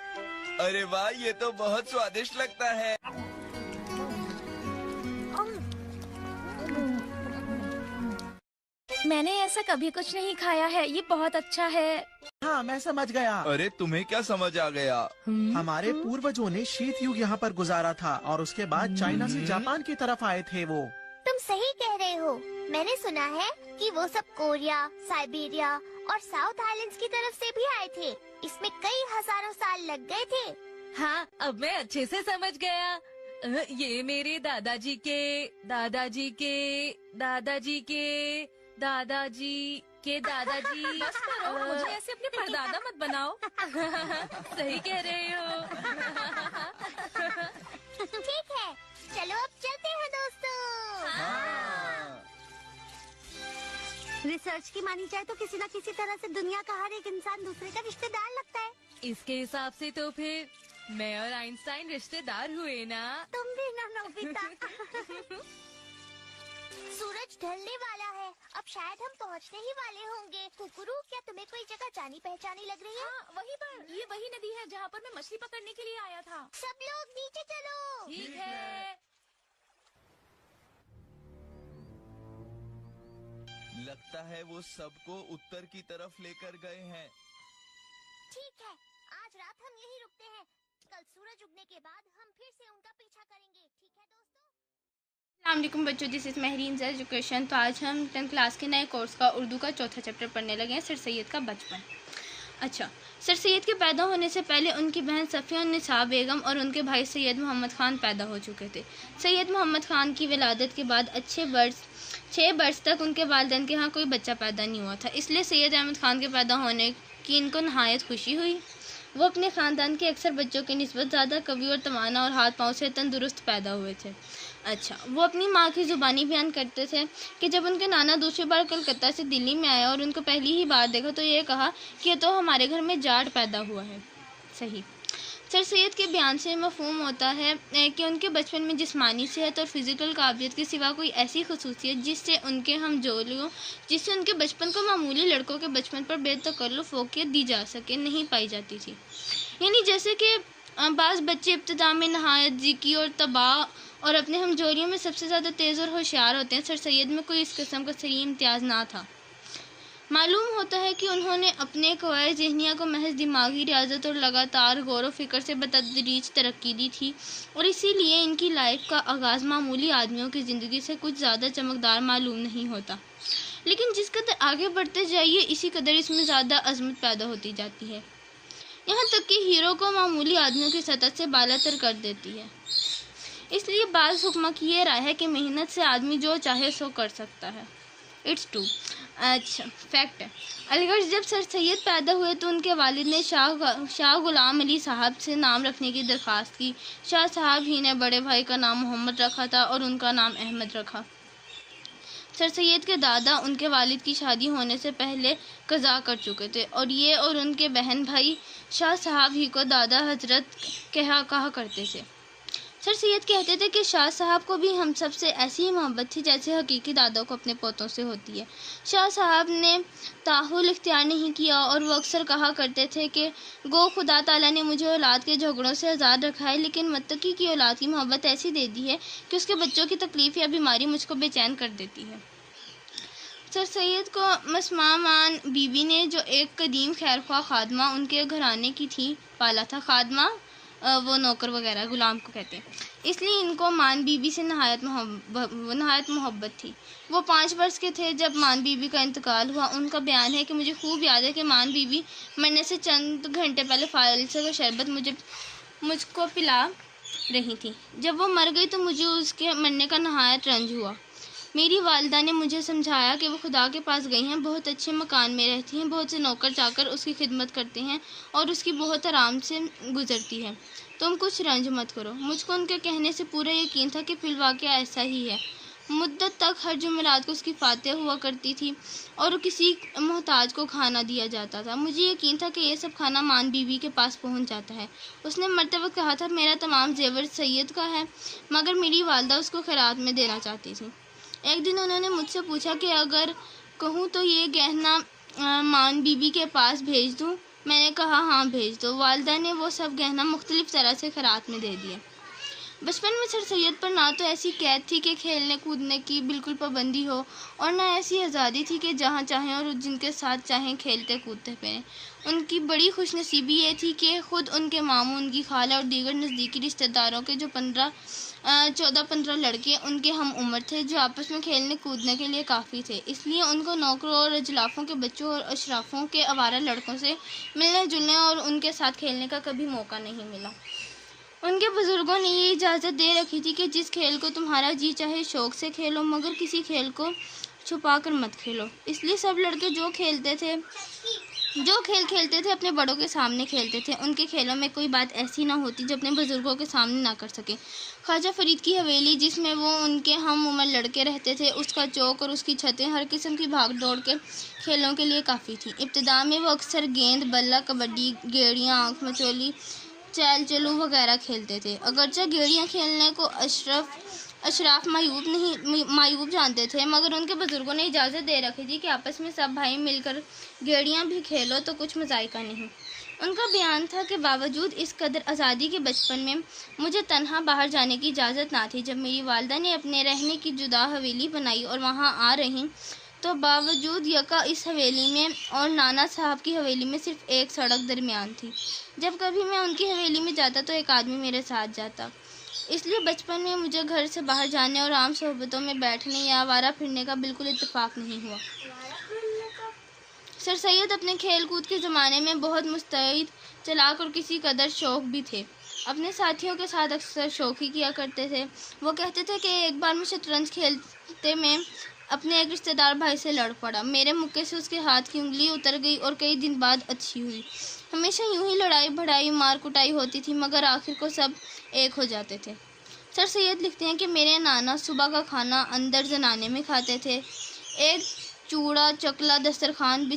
अरे वाह, ये तो बहुत स्वादिष्ट लगता है। मैंने ऐसा कभी कुछ नहीं खाया है, ये बहुत अच्छा है। हाँ, मैं समझ गया। अरे तुम्हें क्या समझ आ गया? हमारे पूर्वजों ने शीत युग यहाँ पर गुजारा था और उसके बाद चाइना से जापान की तरफ आए थे वो। तुम सही कह रहे हो। मैंने सुना है कि वो सब कोरिया, साइबेरिया और साउथ आइलैंड्स की तरफ से भी आए थे। इसमें कई हजारों साल लग गए थे। हाँ, अब मैं अच्छे से समझ गया। ये मेरे दादाजी के दादाजी के दादाजी के दादाजी के दादाजी। बस करो, मुझे ऐसे अपने परदादा मत बनाओ। सही कह रहे हो। ठीक है, चलो अब चलते हैं दोस्तों। रिसर्च की मानी जाए तो किसी न किसी तरह से दुनिया का हर एक इंसान दूसरे का रिश्तेदार लगता है। इसके हिसाब से तो फिर मैं और आइंस्टाइन रिश्तेदार हुए ना। तुम भी ना नोबिता। सूरज ढलने वाला है, अब शायद हम पहुंचने ही वाले होंगे। कुकुरू, क्या तुम्हें कोई जगह जानी पहचानी लग रही है? हाँ, वहीं पर, ये वही नदी है जहाँ पर मैं मछली पकड़ने के लिए आया था। सब लोग नीचे चलो। ठीक है। लगता है वो सबको उत्तर की तरफ लेकर गए हैं। ठीक है, आज रात हम यहीं रुकते हैं। कल सूरज उगने के बाद हम फिर से उनका पीछा करेंगे। ठीक है दोस्तों? अस्सलामुअलैकुम बच्चों, दिस इज़ महरीन एजुकेशन। तो आज हम 10th क्लास के नए कोर्स का उर्दू का चौथा चैप्टर पढ़ने लगे हैं, सर सैयद का बचपन। अच्छा, सर सैयद के पैदा होने से पहले उनकी बहन सफ़िया निसा बेगम और उनके भाई सैयद मोहम्मद ख़ान पैदा हो चुके थे। सैयद मोहम्मद ख़ान की विलादत के बाद 6 बरस तक उनके वालिदैन के यहाँ कोई बच्चा पैदा नहीं हुआ था, इसलिए सैयद अहमद ख़ान के पैदा होने की इनको नहायत खुशी हुई। वो अपने ख़ानदान के अक्सर बच्चों की निस्बत ज़्यादा कवी और तवाना और हाथ पाँव से तंदुरुस्त पैदा हुए थे। अच्छा, वो अपनी माँ की ज़ुबानी बयान करते थे कि जब उनके नाना दूसरी बार कलकत्ता से दिल्ली में आए और उनको पहली ही बार देखा तो ये कहा कि ये तो हमारे घर में जाट पैदा हुआ है। सही। सर सैयद के बयान से मफ़हूम होता है कि उनके बचपन में जिस्मानी सेहत और फिज़िकल काबिलियत के सिवा कोई ऐसी खसूसियत जिससे उनके बचपन को मामूली लड़कों के बचपन पर बेतकल्लुफ़ फ़ोक़ियत दी जा सके नहीं पाई जाती थी। यानी जैसे कि बाज़ बच्चे इब्तिदा में नहायत ज़िकी और तबाह और अपने हमजोरियों में सबसे ज़्यादा तेज़ और होशियार होते हैं, सर सैयद में कोई इस किस्म का सही इम्तियाज़ ना था। मालूम होता है कि उन्होंने अपने क़वाए ज़हनिया को महज दिमागी रियाजत और लगातार गौर व फिक्र से बतदरीज तरक्की दी थी और इसीलिए इनकी लाइफ का आगाज़ मामूली आदमियों की ज़िंदगी से कुछ ज़्यादा चमकदार मालूम नहीं होता, लेकिन जिस कदर आगे बढ़ते जाइए इसी कदर इसमें ज़्यादा अज़मत पैदा होती जाती है, यहाँ तक कि हीरो को मामूली आदमियों की सतह से बालातर कर देती है। इसलिए बाज़ हुक्मा की ये राय है कि मेहनत से आदमी जो चाहे सो कर सकता है। It's true. अच्छा, फैक्ट है। अलीगढ़ जब सर सैयद पैदा हुए तो उनके वालिद ने शाह गुलाम अली साहब से नाम रखने की दरख्वास्त की। शाह साहब ही ने बड़े भाई का नाम मोहम्मद रखा था और उनका नाम अहमद रखा। सर सैयद के दादा उनके वालिद की शादी होने से पहले कज़ा कर चुके थे और ये और उनके बहन भाई शाह साहब ही को दादा हजरत कहा करते थे। सर सैयद कहते थे कि शाह साहब को भी हम सब से ऐसी ही मोहब्बत थी जैसे हकीकी दादों को अपने पोतों से होती है। शाह साहब ने ताहुल इख्तियार नहीं किया और वो अक्सर कहा करते थे कि गो खुदा ताला ने मुझे औलाद के झगड़ों से आज़ाद रखा है, लेकिन मुत्तकी की औलाद की मोहब्बत ऐसी दे दी है कि उसके बच्चों की तकलीफ़ या बीमारी मुझको बेचैन कर देती है। सर सैयद को मसमामान बीबी ने, जो एक कदीम खैरख्वाह खादमा उनके घराने की थी, पाला था। खादमा वो नौकर वगैरह गुलाम को कहते हैं, इसलिए इनको मान बीबी से नहायत मोहब्बत थी। वो 5 वर्ष के थे जब मान बीबी का इंतकाल हुआ। उनका बयान है कि मुझे खूब याद है कि मान बीबी मरने से चंद घंटे पहले फालसे का शरबत मुझको पिला रही थी। जब वो मर गई तो मुझे उसके मरने का नहायत रंज हुआ। मेरी वालिदा ने मुझे समझाया कि वो खुदा के पास गई हैं, बहुत अच्छे मकान में रहती हैं, बहुत से नौकर चाकर उसकी खिदमत करते हैं और उसकी बहुत आराम से गुजरती है। तुम कुछ रंज मत करो। मुझको उनके कहने से पूरा यकीन था कि फिलवाक़या ऐसा ही है। मुद्दत तक हर जुमेरात को उसकी फातिहा हुआ करती थी और किसी मोहताज को खाना दिया जाता था। मुझे यकीन था कि ये सब खाना मान बीवी के पास पहुंच जाता है। उसने मरते वक्त कहा था, मेरा तमाम जेवर सैयद का है, मगर मेरी वालिदा उसको खैरात में देना चाहती थी। एक दिन उन्होंने मुझसे पूछा कि अगर कहूँ तो ये गहना मान बीबी के पास भेज दूँ। मैंने कहा हाँ भेज दो। वालिदा ने वो सब गहना मुख्तलिफ तरह से खैरात में दे दिए। बचपन में सर सैयद पर ना तो ऐसी कैद थी कि खेलने कूदने की बिल्कुल पाबंदी हो और ना ऐसी आज़ादी थी कि जहाँ चाहें और जिनके साथ चाहें खेलते कूदते फिरें। उनकी बड़ी खुशनसीबी ये थी कि ख़ुद उनके मामू, उनकी खाला और दीगर नज़दीकी रिश्तेदारों के जो 14-15 लड़के उनके हम उम्र थे, जो आपस में खेलने कूदने के लिए काफ़ी थे। इसलिए उनको नौकरों और अजलाफों के बच्चों और अशराफों के आवारा लड़कों से मिलने जुलने और उनके साथ खेलने का कभी मौका नहीं मिला। उनके बुजुर्गों ने ये इजाज़त दे रखी थी कि जिस खेल को तुम्हारा जी चाहे शौक़ से खेलो, मगर किसी खेल को छुपा कर मत खेलो। इसलिए सब लड़के जो खेल खेलते थे अपने बड़ों के सामने खेलते थे। उनके खेलों में कोई बात ऐसी ना होती जो अपने बुजुर्गों के सामने ना कर सके। ख्वाजा फरीद की हवेली, जिसमें वो उनके हम उम्र लड़के रहते थे, उसका चौक और उसकी छतें हर किस्म की भाग दौड़ के खेलों के लिए काफ़ी थी। इब्तिदा में वो अक्सर गेंद, बल्ला, कबड्डी, गेड़ियाँ, आँख मचोली, चैल चलू वगैरह खेलते थे। अगरचे गेड़ियाँ खेलने को अशराफ मायूब जानते थे, मगर उनके बुजुर्गों ने इजाज़त दे रखी थी कि आपस में सब भाई मिलकर गेड़ियाँ भी खेलो तो कुछ मज़ाइका नहीं। उनका बयान था कि बावजूद इस कदर आज़ादी के बचपन में मुझे तन्हा बाहर जाने की इजाज़त ना थी। जब मेरी वालिदा ने अपने रहने की जुदा हवेली बनाई और वहाँ आ रही, तो बावजूद यका इस हवेली में और नाना साहब की हवेली में सिर्फ एक सड़क दरमियान थी। जब कभी मैं उनकी हवेली में जाता तो एक आदमी मेरे साथ जाता। इसलिए बचपन में मुझे घर से बाहर जाने और आम सोहबतों में बैठने या आवारा फिरने का बिल्कुल इत्तेफाक नहीं हुआ। सर सैयद अपने खेल कूद के ज़माने में बहुत मुस्तैद, चलाक और किसी कदर शौक भी थे। अपने साथियों के साथ अक्सर शौकी किया करते थे। वो कहते थे कि एक बार मैं शतरंज खेलते में अपने एक रिश्तेदार भाई से लड़ पड़ा। मेरे मुक्के से उसके हाथ की उंगली उतर गई और कई दिन बाद अच्छी हुई। हमेशा यूं ही लड़ाई भड़ाई, मार कुटाई होती थी, मगर आखिर को सब एक हो जाते थे। सर सैयद लिखते हैं कि मेरे नाना सुबह का खाना अंदर जनाने में खाते थे। एक चौड़ा चकला दस्तरखान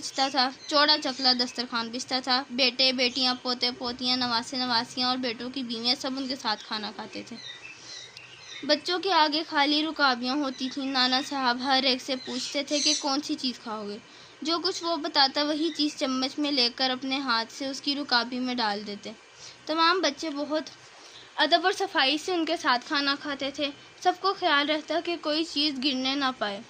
बिछता था। बेटे बेटियां, पोते पोतियां, नवासे नवासियां और बेटों की बीवियां सब उनके साथ खाना खाते थे। बच्चों के आगे खाली रुकाबियाँ होती थीं। नाना साहब हर एक से पूछते थे कि कौन सी चीज़ खाओगे। जो कुछ वो बताता वही चीज़ चम्मच में लेकर अपने हाथ से उसकी रुकाबी में डाल देते। तमाम बच्चे बहुत अदब और सफाई से उनके साथ खाना खाते थे। सबको ख्याल रहता कि कोई चीज़ गिरने ना पाए,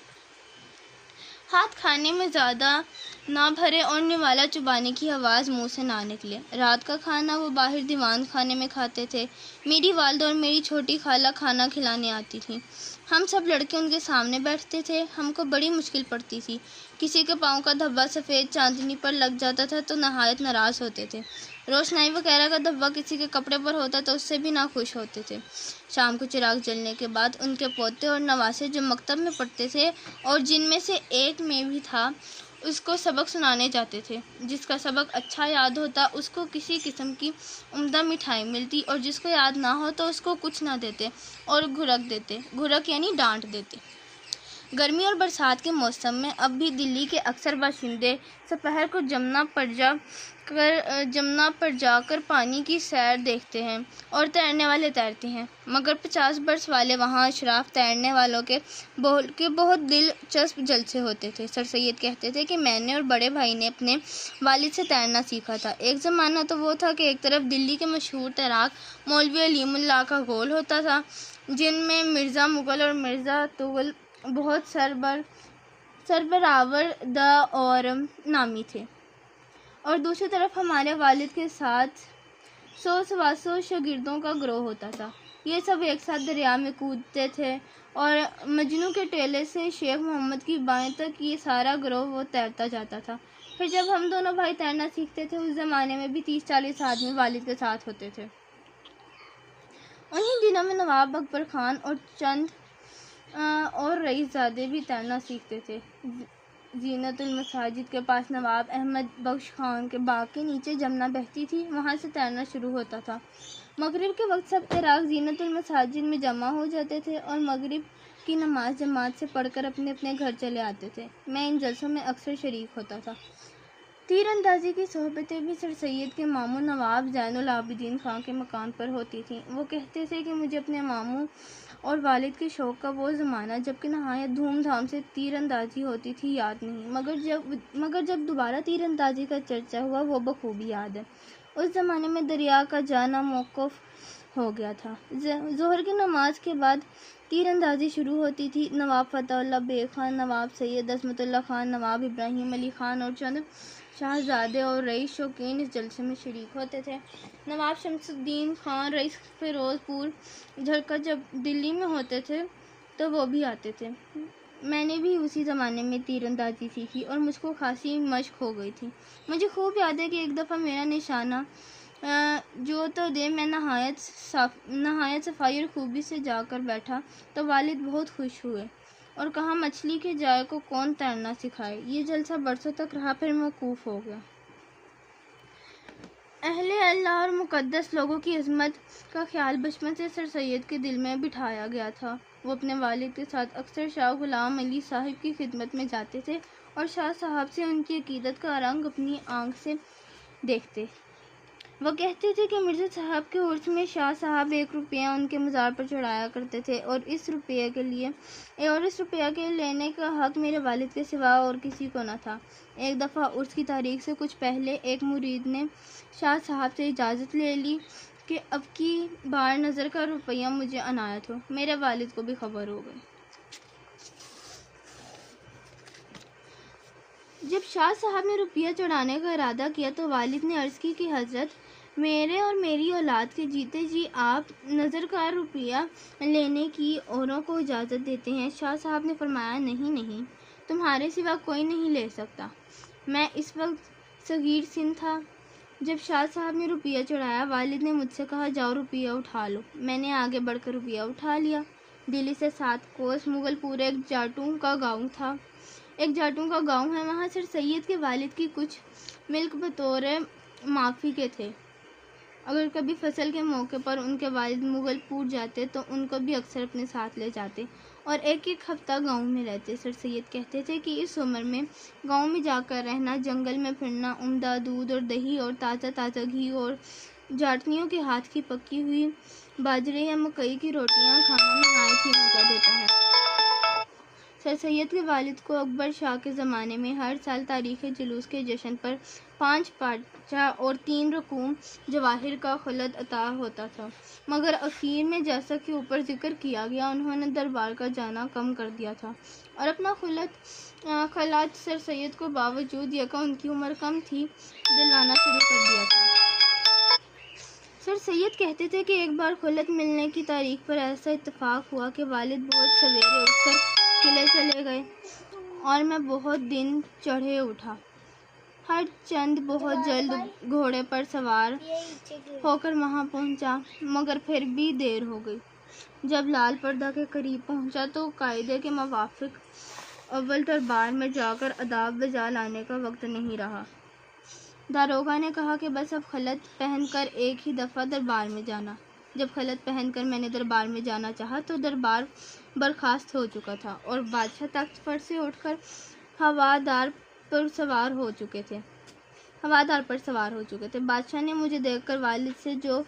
हाथ खाने में ज़्यादा ना भरे और निवाला चुबाने की आवाज़ मुंह से ना निकले। रात का खाना वो बाहर दीवान खाने में खाते थे। मेरी वालिदा और मेरी छोटी खाला खाना खिलाने आती थी। हम सब लड़के उनके सामने बैठते थे। हमको बड़ी मुश्किल पड़ती थी। किसी के पाँव का धब्बा सफ़ेद चांदनी पर लग जाता था तो नहायत नाराज़ होते थे। रोशनाई वगैरह का धब्बा किसी के कपड़े पर होता तो उससे भी ना खुश होते थे। शाम को चिराग जलने के बाद उनके पोते और नवासे जो मकतब में पढ़ते थे और जिनमें से एक में भी था, उसको सबक सुनाने जाते थे। जिसका सबक अच्छा याद होता उसको किसी किस्म की उम्दा मिठाई मिलती और जिसको याद ना हो तो उसको कुछ ना देते और घुरक देते। घुरक यानी डांट देते। गर्मी और बरसात के मौसम में अब भी दिल्ली के अक्सर बाशिंदे दोपहर को जमुना पर जाकर पानी की सैर देखते हैं और तैरने वाले तैरते हैं, मगर 50 बरस वाले वहाँ अशराफ तैरने वालों के बहुत दिलचस्प जलसे होते थे। सर सैयद कहते थे कि मैंने और बड़े भाई ने अपने वालिद से तैरना सीखा था। एक ज़माना तो वो था कि एक तरफ दिल्ली के मशहूर तैराक मौलवी अलीमुल्लाह का गोल होता था, जिनमें मिर्ज़ा मुग़ल और मिर्ज़ा तुग़ल बहुत सरबरावर द और नामी थे, और दूसरी तरफ हमारे वालिद के साथ 100-125 शागिर्दों का ग्रोह होता था। ये सब एक साथ दरिया में कूदते थे और मजनू के टेले से शेख मोहम्मद की बाएं तक ये सारा ग्रोह वो तैरता जाता था। फिर जब हम दोनों भाई तैरना सीखते थे, उस ज़माने में भी 30-40 आदमी वालिद के साथ होते थे। उन्हीं दिनों में नवाब अकबर खान और चंद और रईसज़ादे भी तैरना सीखते थे। जीनतुल मसाजिद के पास नवाब अहमद बख्श खान के बाग के नीचे जमुना बहती थी, वहाँ से तैरना शुरू होता था। मगरिब के वक्त सब तैराक जीनतुल मसाजिद में जमा हो जाते थे और मगरिब की नमाज जमात से पढ़कर अपने अपने घर चले आते थे। मैं इन जलसों में अक्सर शरीक होता था। तीरंदाजी की सोहबतें भी सर सैयद के मामू नवाब ज़ैनुल आबिदीन खां के मकान पर होती थीं। वो कहते थे कि मुझे अपने मामू और वालिद के शौक़ का वो ज़माना जबकि नहायत धूमधाम से तीरंदाजी होती थी याद नहीं, मगर जब दोबारा तीरंदाजी का चर्चा हुआ वो बखूबी याद है। उस ज़माने में दरिया का जाना मौक़ूफ़ हो गया था। ज़ोहर की नमाज के बाद तीरंदाजी शुरू होती थी। नवाब फ़तहुल्लाह बेग खान, नवाब सैयद अज़मतुल्लाह खान, नवाब इब्राहिम अली खान और चंद शाहज़ादे और रईस शौकीन इस जलसे में शरीक होते थे। नवाब शमसुद्दीन खान, रईस फ़िरोज़पुर झरका जब दिल्ली में होते थे तो वो भी आते थे। मैंने भी उसी ज़माने में तीरंदाजी सीखी और मुझको खासी मश्क हो गई थी। मुझे खूब याद है कि एक दफ़ा मेरा निशाना जो तो दे मैं नहायत सफाई और खूबी से जाकर बैठा तो वालिद बहुत खुश हुए और कहा मछली के जाए को कौन तैरना सिखाए। ये जलसा बरसों तक रहा, फिर मौकूफ़ हो गया। अहले अल्लाह और मुक़द्दस लोगों की इज़्ज़त का ख्याल बचपन से सर सैयद के दिल में बिठाया गया था। वो अपने वालिद के साथ अक्सर शाह गुलाम अली साहिब की खिदमत में जाते थे और शाह साहब से उनकी अकीदत का रंग अपनी आँख से देखते। वो कहते थे कि मिर्ज़ा साहब के उर्स में शाह साहब 1 रुपया उनके मज़ार पर चढ़ाया करते थे और इस रुपये के लेने का हक़ मेरे वालिद के सिवा और किसी को न था। एक दफ़ा उर्स की तारीख से कुछ पहले एक मुरीद ने शाह साहब से इजाज़त ले ली कि अब की बार नज़र का रुपया मुझे अनायत हो। मेरे वालिद को भी खबर हो गई। जब शाह साहब ने रुपया चढ़ाने का इरादा किया तो वालिद ने अर्ज़ की कि हज़रत, मेरे और मेरी औलाद के जीते जी आप नज़र का रुपया लेने की औरों को इजाज़त देते हैं। शाह साहब ने फरमाया, नहीं, तुम्हारे सिवा कोई नहीं ले सकता। मैं इस वक्त सगीर सिन था। जब शाह साहब ने रुपया चढ़ाया, वालिद ने मुझसे कहा, जाओ रुपया उठा लो। मैंने आगे बढ़कर रुपया उठा लिया। दिल्ली से 7 कोस मुगलपुर एक जाटों का गांव है। वहाँ सर सैयद के वालिद की कुछ मिल्क बतौर माफ़ी के थे। अगर कभी फसल के मौके पर उनके वालिद मुगलपुर जाते तो उनको भी अक्सर अपने साथ ले जाते और एक हफ्ता गांव में रहते। सर सैयद कहते थे कि इस उम्र में गांव में जाकर रहना, जंगल में फिरना, उम्दा दूध और दही और ताज़ा घी और जाटनियों के हाथ की पकी हुई बाजरे या मकई की रोटियां खाना नहायत ही मज़ा देता है। सर सैयद के वालिद को अकबर शाह के ज़माने में हर साल तारीख़ जुलूस के जश्न पर 5 पाचा और 3 रकूम जवाहिर का खलत अता होता था, मगर आखिर में जैसा कि ऊपर जिक्र किया गया उन्होंने दरबार का जाना कम कर दिया था और अपना खलात सर सैयद को बावजूद यका उनकी उम्र कम थी दिलवाना शुरू कर दिया था। सर सैयद कहते थे कि एक बार खुलत मिलने की तारीख पर ऐसा इत्तेफाक हुआ कि वालिद बहुत सवेरे उठकर किले चले गए और मैं बहुत दिन चढ़े उठा। हर चंद बहुत जल्द घोड़े पर सवार होकर वहां पहुंचा, मगर फिर भी देर हो गई। जब लाल पर्दा के करीब पहुंचा तो कायदे के मुवाफिक अव्वल दरबार में जाकर अदाब बजा लाने का वक्त नहीं रहा। दारोगा ने कहा कि बस अब खलत पहनकर एक ही दफ़ा दरबार में जाना। जब खलत पहनकर मैंने दरबार में जाना चाहा तो दरबार बर्खास्त हो चुका था और बादशाह तख्त पर से उठकर हवादार पर सवार हो चुके थे। बादशाह ने मुझे देखकर वालिद से, जो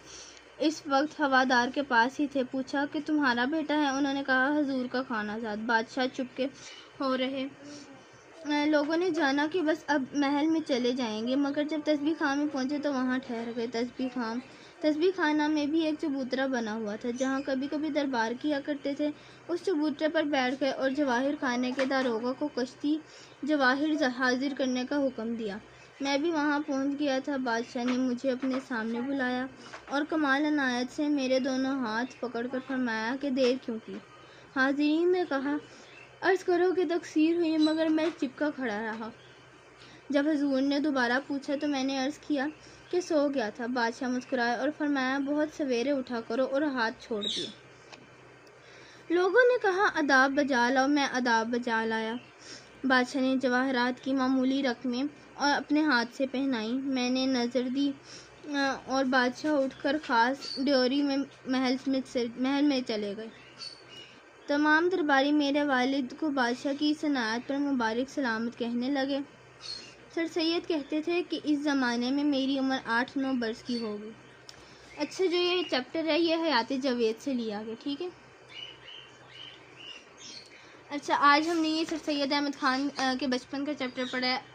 इस वक्त हवादार के पास ही थे, पूछा कि तुम्हारा बेटा है? उन्होंने कहा, हुजूर का खानाजाद। बादशाह चुपके हो रहे लोगों ने जाना कि बस अब महल में चले जाएंगे, मगर जब तस्बीह खां में पहुंचे तो वहां ठहर गए। तस्बीह खाना में भी एक चबूतरा बना हुआ था जहां कभी कभी दरबार किया करते थे। उस चबूतरे पर बैठ गए और जवाहिर खाने के दारोगा को कश्ती जवाहिर हाजिर करने का हुक्म दिया। मैं भी वहां पहुंच गया था। बादशाह ने मुझे अपने सामने बुलाया और कमाल अनायत से मेरे दोनों हाथ पकड़कर फरमाया कि देर क्यों की। हाजिरीन ने कहा, अर्ज़ करो कि तकसीर हुई, मगर मैं चिपका खड़ा रहा। जब हुजूर ने दोबारा पूछा तो मैंने अर्ज़ किया कि सो गया था। बादशाह मुस्कुराया और फरमाया, बहुत सवेरे उठा करो, और हाथ छोड़ दिए। लोगों ने कहा, अदाब बजा लाओ। मैं अदाब बजा लाया। बादशाह ने जवाहरात की मामूली रकमें और अपने हाथ से पहनाई। मैंने नज़र दी और बादशाह उठकर खास ड्योरी में महल में चले गए। तमाम दरबारी मेरे वालिद को बादशाह की इस इनायत पर मुबारक सलामत कहने लगे। सर सैयद कहते थे कि इस ज़माने में मेरी उम्र 8-9 बरस की होगी। अच्छा, जो ये चैप्टर है ये हयात जावेद से लिया गया, ठीक है। अच्छा, आज हमने ये सर सैयद अहमद ख़ान के बचपन का चैप्टर पढ़ा है।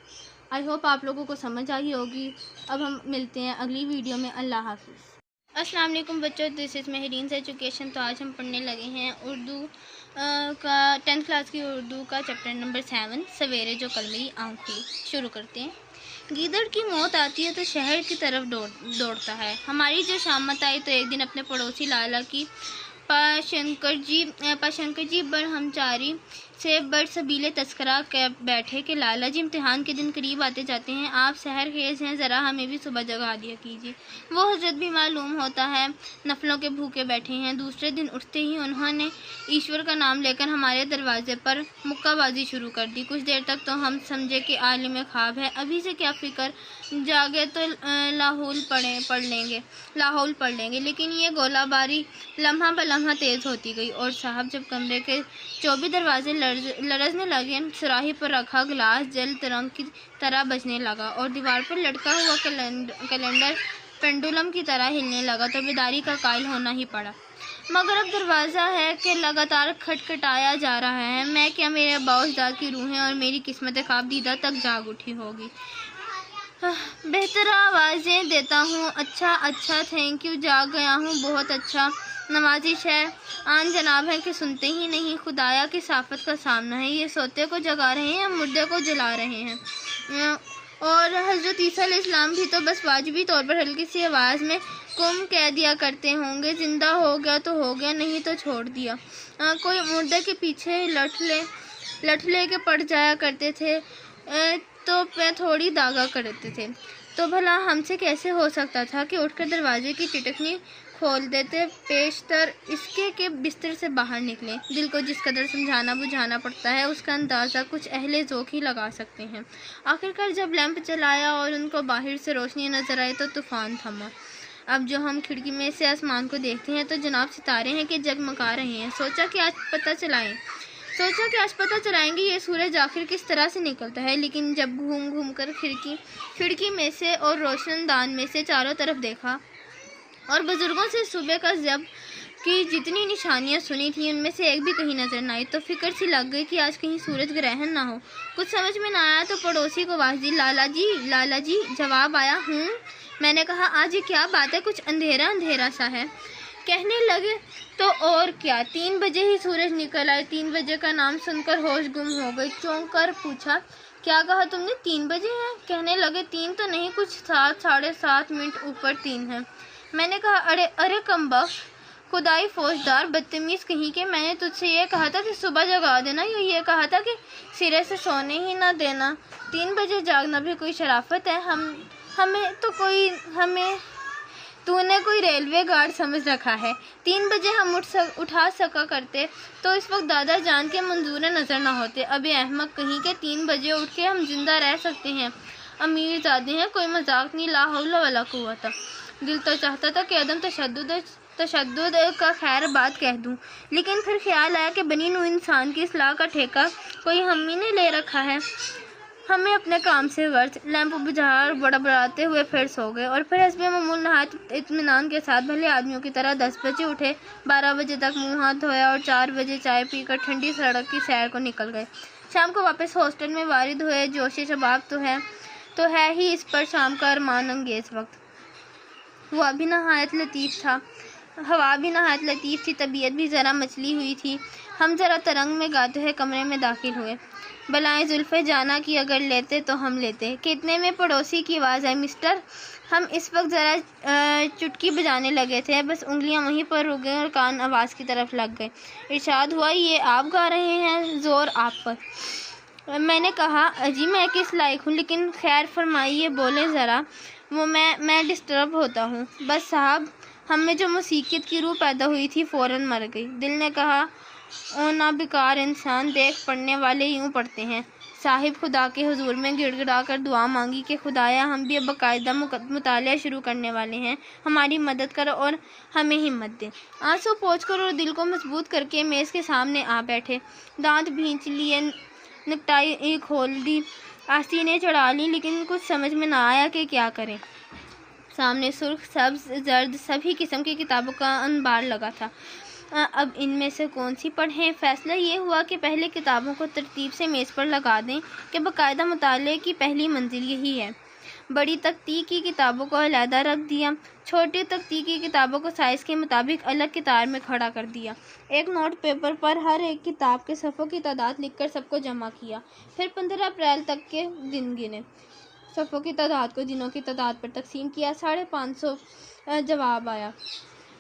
आई होप आप लोगों को समझ आई होगी। अब हम मिलते हैं अगली वीडियो में। अल्लाह हाफिज़। अस्सलाम वालेकुम बच्चों, दिस इज़ महरीन एजुकेशन। तो आज हम पढ़ने लगे हैं उर्दू का 10th क्लास की उर्दू का चैप्टर नंबर 7, सवेरे जो कल मेरी आँख खुली। शुरू करते हैं। गीदड़ की मौत आती है तो शहर की तरफ दौड़ता है। हमारी जो शामत आई तो एक दिन अपने पड़ोसी लाला की पाशंकर जी बरहमचारी से बड़ सबीले तस्करा कर बैठे कि लाला जी, इम्तिहान के दिन करीब आते जाते हैं, आप सहर खेज हैं, ज़रा हमें भी सुबह जगा दिया कीजिए। वो हजरत भी मालूम होता है नफलों के भूखे बैठे हैं। दूसरे दिन उठते ही उन्होंने ईश्वर का नाम लेकर हमारे दरवाजे पर मुक्काबाजी शुरू कर दी। कुछ देर तक तो हम समझे कि आलिम ख्वाब है, अभी से क्या फ़िक्र, जागे तो लाहौल पढ़ लेंगे। लेकिन ये गोलाबारी लम्हा ब लम्हा तेज़ होती गई और साहब जब कमरे के 24 दरवाजे लरजने लगे, सुराही पर रखा गिलास जल तरंग की तरह बजने लगा और दीवार पर लटका हुआ कैलेंडर पेंडुलम की तरह हिलने लगा तो बेदारी का कायल होना ही पड़ा। मगर अब दरवाज़ा है कि लगातार खटखटाया जा रहा है। मैं क्या, मेरे बाउजदाद की रूहें और मेरी किस्मत ख्वाब दीदा तक जाग उठी होगी। बेहतर आवाज़ें देता हूँ। अच्छा, थैंक यू, जाग गया हूँ, बहुत अच्छा। नवाजिश है, आन जनाब है कि सुनते ही नहीं। खुदाया की साफत का सामना है, ये सोते को जगा रहे हैं, मुर्दे को जला रहे हैं। और हज़रत ईसा अलैहिस्सलाम भी तो बस वाजिबी तौर पर हल्की सी आवाज़ में कुम कह दिया करते होंगे, जिंदा हो गया तो हो गया, नहीं तो छोड़ दिया। कोई मुर्दे के पीछे लठ ले के पड़ जाया करते थे तो पे थोड़ी दागा करते थे। तो भला हमसे कैसे हो सकता था कि उठकर दरवाजे की टिटकनी खोल देते, पेशतर इसके के बिस्तर से बाहर निकले। दिल को जिस कदर समझाना बुझाना पड़ता है उसका अंदाज़ा कुछ अहले ज़ौक़ ही लगा सकते हैं। आखिरकार जब लैंप जलाया और उनको बाहर से रोशनी नजर आई तो तूफ़ान थमा। अब जो हम खिड़की में से आसमान को देखते हैं तो जनाब सितारे हैं कि जगमगा रहे हैं। सोचा कि आज पता चलाएंगे ये सूरज आखिर किस तरह से निकलता है। लेकिन जब घूम कर खिड़की में से और रोशनदान में से चारों तरफ देखा और बुजुर्गों से सुबह का जब की जितनी निशानियां सुनी थी उनमें से एक भी कहीं नजर न आई तो फिक्र सी लग गई कि आज कहीं सूरज ग्रहण ना हो। कुछ समझ में ना आया तो पड़ोसी को आवाज़ दी, लाला जी। जवाब आया, हूँ। मैंने कहा, आज ये क्या बात है, कुछ अंधेरा सा है। कहने लगे, तो और क्या, 3 बजे ही सूरज निकल आए। 3 बजे का नाम सुनकर होश गुम हो गई। चौंक कर पूछा, क्या कहा तुमने, 3 बजे हैं? कहने लगे, 3 तो नहीं, कुछ 7 साढ़े 7 मिनट ऊपर 3 है। मैंने कहा, अरे कमबख्त, खुदाई फौजदार, बदतमीज़ कहीं के, मैंने तुझसे ये कहा था कि सुबह जगा देना, या ये कहा था कि सिरे से सोने ही ना देना। 3 बजे जागना भी कोई शराफत है? हमें तूने कोई रेलवे गार्ड समझ रखा है? 3 बजे हम उठा सका करते तो इस वक्त दादा जान के मंजूर नज़र ना होते। अभी अहमक कहीं के 3 बजे उठ के हम जिंदा रह सकते हैं? अमीर ज़ादे हैं, कोई मजाक नहीं, ला हौला वला कुव्वता। दिल तो चाहता था कि अदम तशद्दुद तशद्दुद का खैर बात कह दूं, लेकिन फिर ख्याल आया कि बनी नूह इंसान की इस्लाह का ठेका कोई हम ही ने ले रखा है। हमें अपने काम से गर्ज लैंप बुझा बड़बड़ाते हुए फिर सो गए और फिर हस्बे मामूल नहायत इत्मीनान के साथ भले आदमियों की तरह 10 बजे उठे, 12 बजे तक मुंह हाथ धोया और 4 बजे चाय पीकर ठंडी सड़क की सैर को निकल गए। शाम को वापस हॉस्टल में वारिद हुए। जोश शबाब तो है ही इस पर शाम का अरमान अंगेज वक्त। हवा भी नहायत लतीफ़ थी, तबीयत भी ज़रा मचली हुई थी। हम ज़रा तरंग में गाते हुए कमरे में दाखिल हुए। बलाएं जुल्फ़े जाना की अगर लेते तो हम लेते कि इतने में पड़ोसी की आवाज़ आई, मिस्टर। हम इस वक्त ज़रा चुटकी बजाने लगे थे, बस उंगलियां वहीं पर रुक गईं और कान आवाज़ की तरफ लग गए। इरशाद हुआ, ये आप गा रहे हैं, ज़ोर आप पर। मैंने कहा, अजी मैं किस लायक हूँ, लेकिन खैर फरमाइए, बोले ज़रा। वो मैं डिस्टर्ब होता हूँ। बस साहब, हम में जो मुसीकियत की रूह पैदा हुई थी फ़ौरन मर गई। दिल ने कहा, ओ ना बेकार इंसान, देख पढ़ने वाले यूँ पढ़ते हैं। साहिब खुदा के हुजूर में गिड़गिड़ा कर दुआ मांगी कि खुदाया हम भी अब बाकायदा मुतालिया शुरू करने वाले हैं, हमारी मदद कर और हमें हिम्मत दे। आंसू पोंछ कर और दिल को मजबूत करके मेज़ के सामने आ बैठे। दांत भींच लिए, नेकटाई खोल दी, आस्तीनें चढ़ा ली, लेकिन कुछ समझ में ना आया कि क्या करें। सामने सुर्ख, सब्ज, जर्द सभी किस्म की किताबों का अंबार लगा था। अब इनमें से कौन सी पढ़ें? फैसला ये हुआ कि पहले किताबों को तरतीब से मेज़ पर लगा दें कि बाकायदा मुताले की पहली मंजिल यही है। बड़ी तख्ती की किताबों को अलहदा रख दिया, छोटी तख्ती की किताबों को साइज़ के मुताबिक अलग कितार में खड़ा कर दिया। एक नोट पेपर पर हर एक किताब के सफ़ों की तादाद लिखकर सबको जमा किया। फिर 15 अप्रैल तक के दिन गिने, सफ़ों की तादाद को दिनों की तादाद पर तकसीम किया। 550 जवाब आया,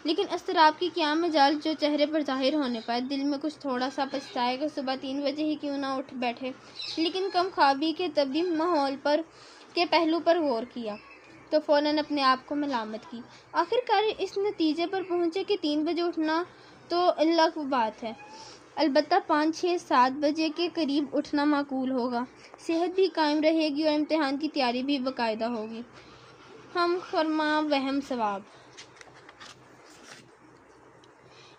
लेकिन अस्तराब की क्या मजाल जो चेहरे पर जाहिर होने पाए। दिल में कुछ थोड़ा सा पछताए कि सुबह 3 बजे ही क्यों ना उठ बैठे, लेकिन कम ख्वाबी के तभी माहौल पर के पहलू पर गौर किया तो फ़ौरन अपने आप को मलामत की। आखिरकार इस नतीजे पर पहुँचे कि 3 बजे उठना तो अलग बात है, अलबत्ता 5, 6, 7 बजे के करीब उठना माकूल होगा। सेहत भी कायम रहेगी और इम्तिहान की तैयारी भी बाकायदा होगी। हम फरमा वहम सवाब।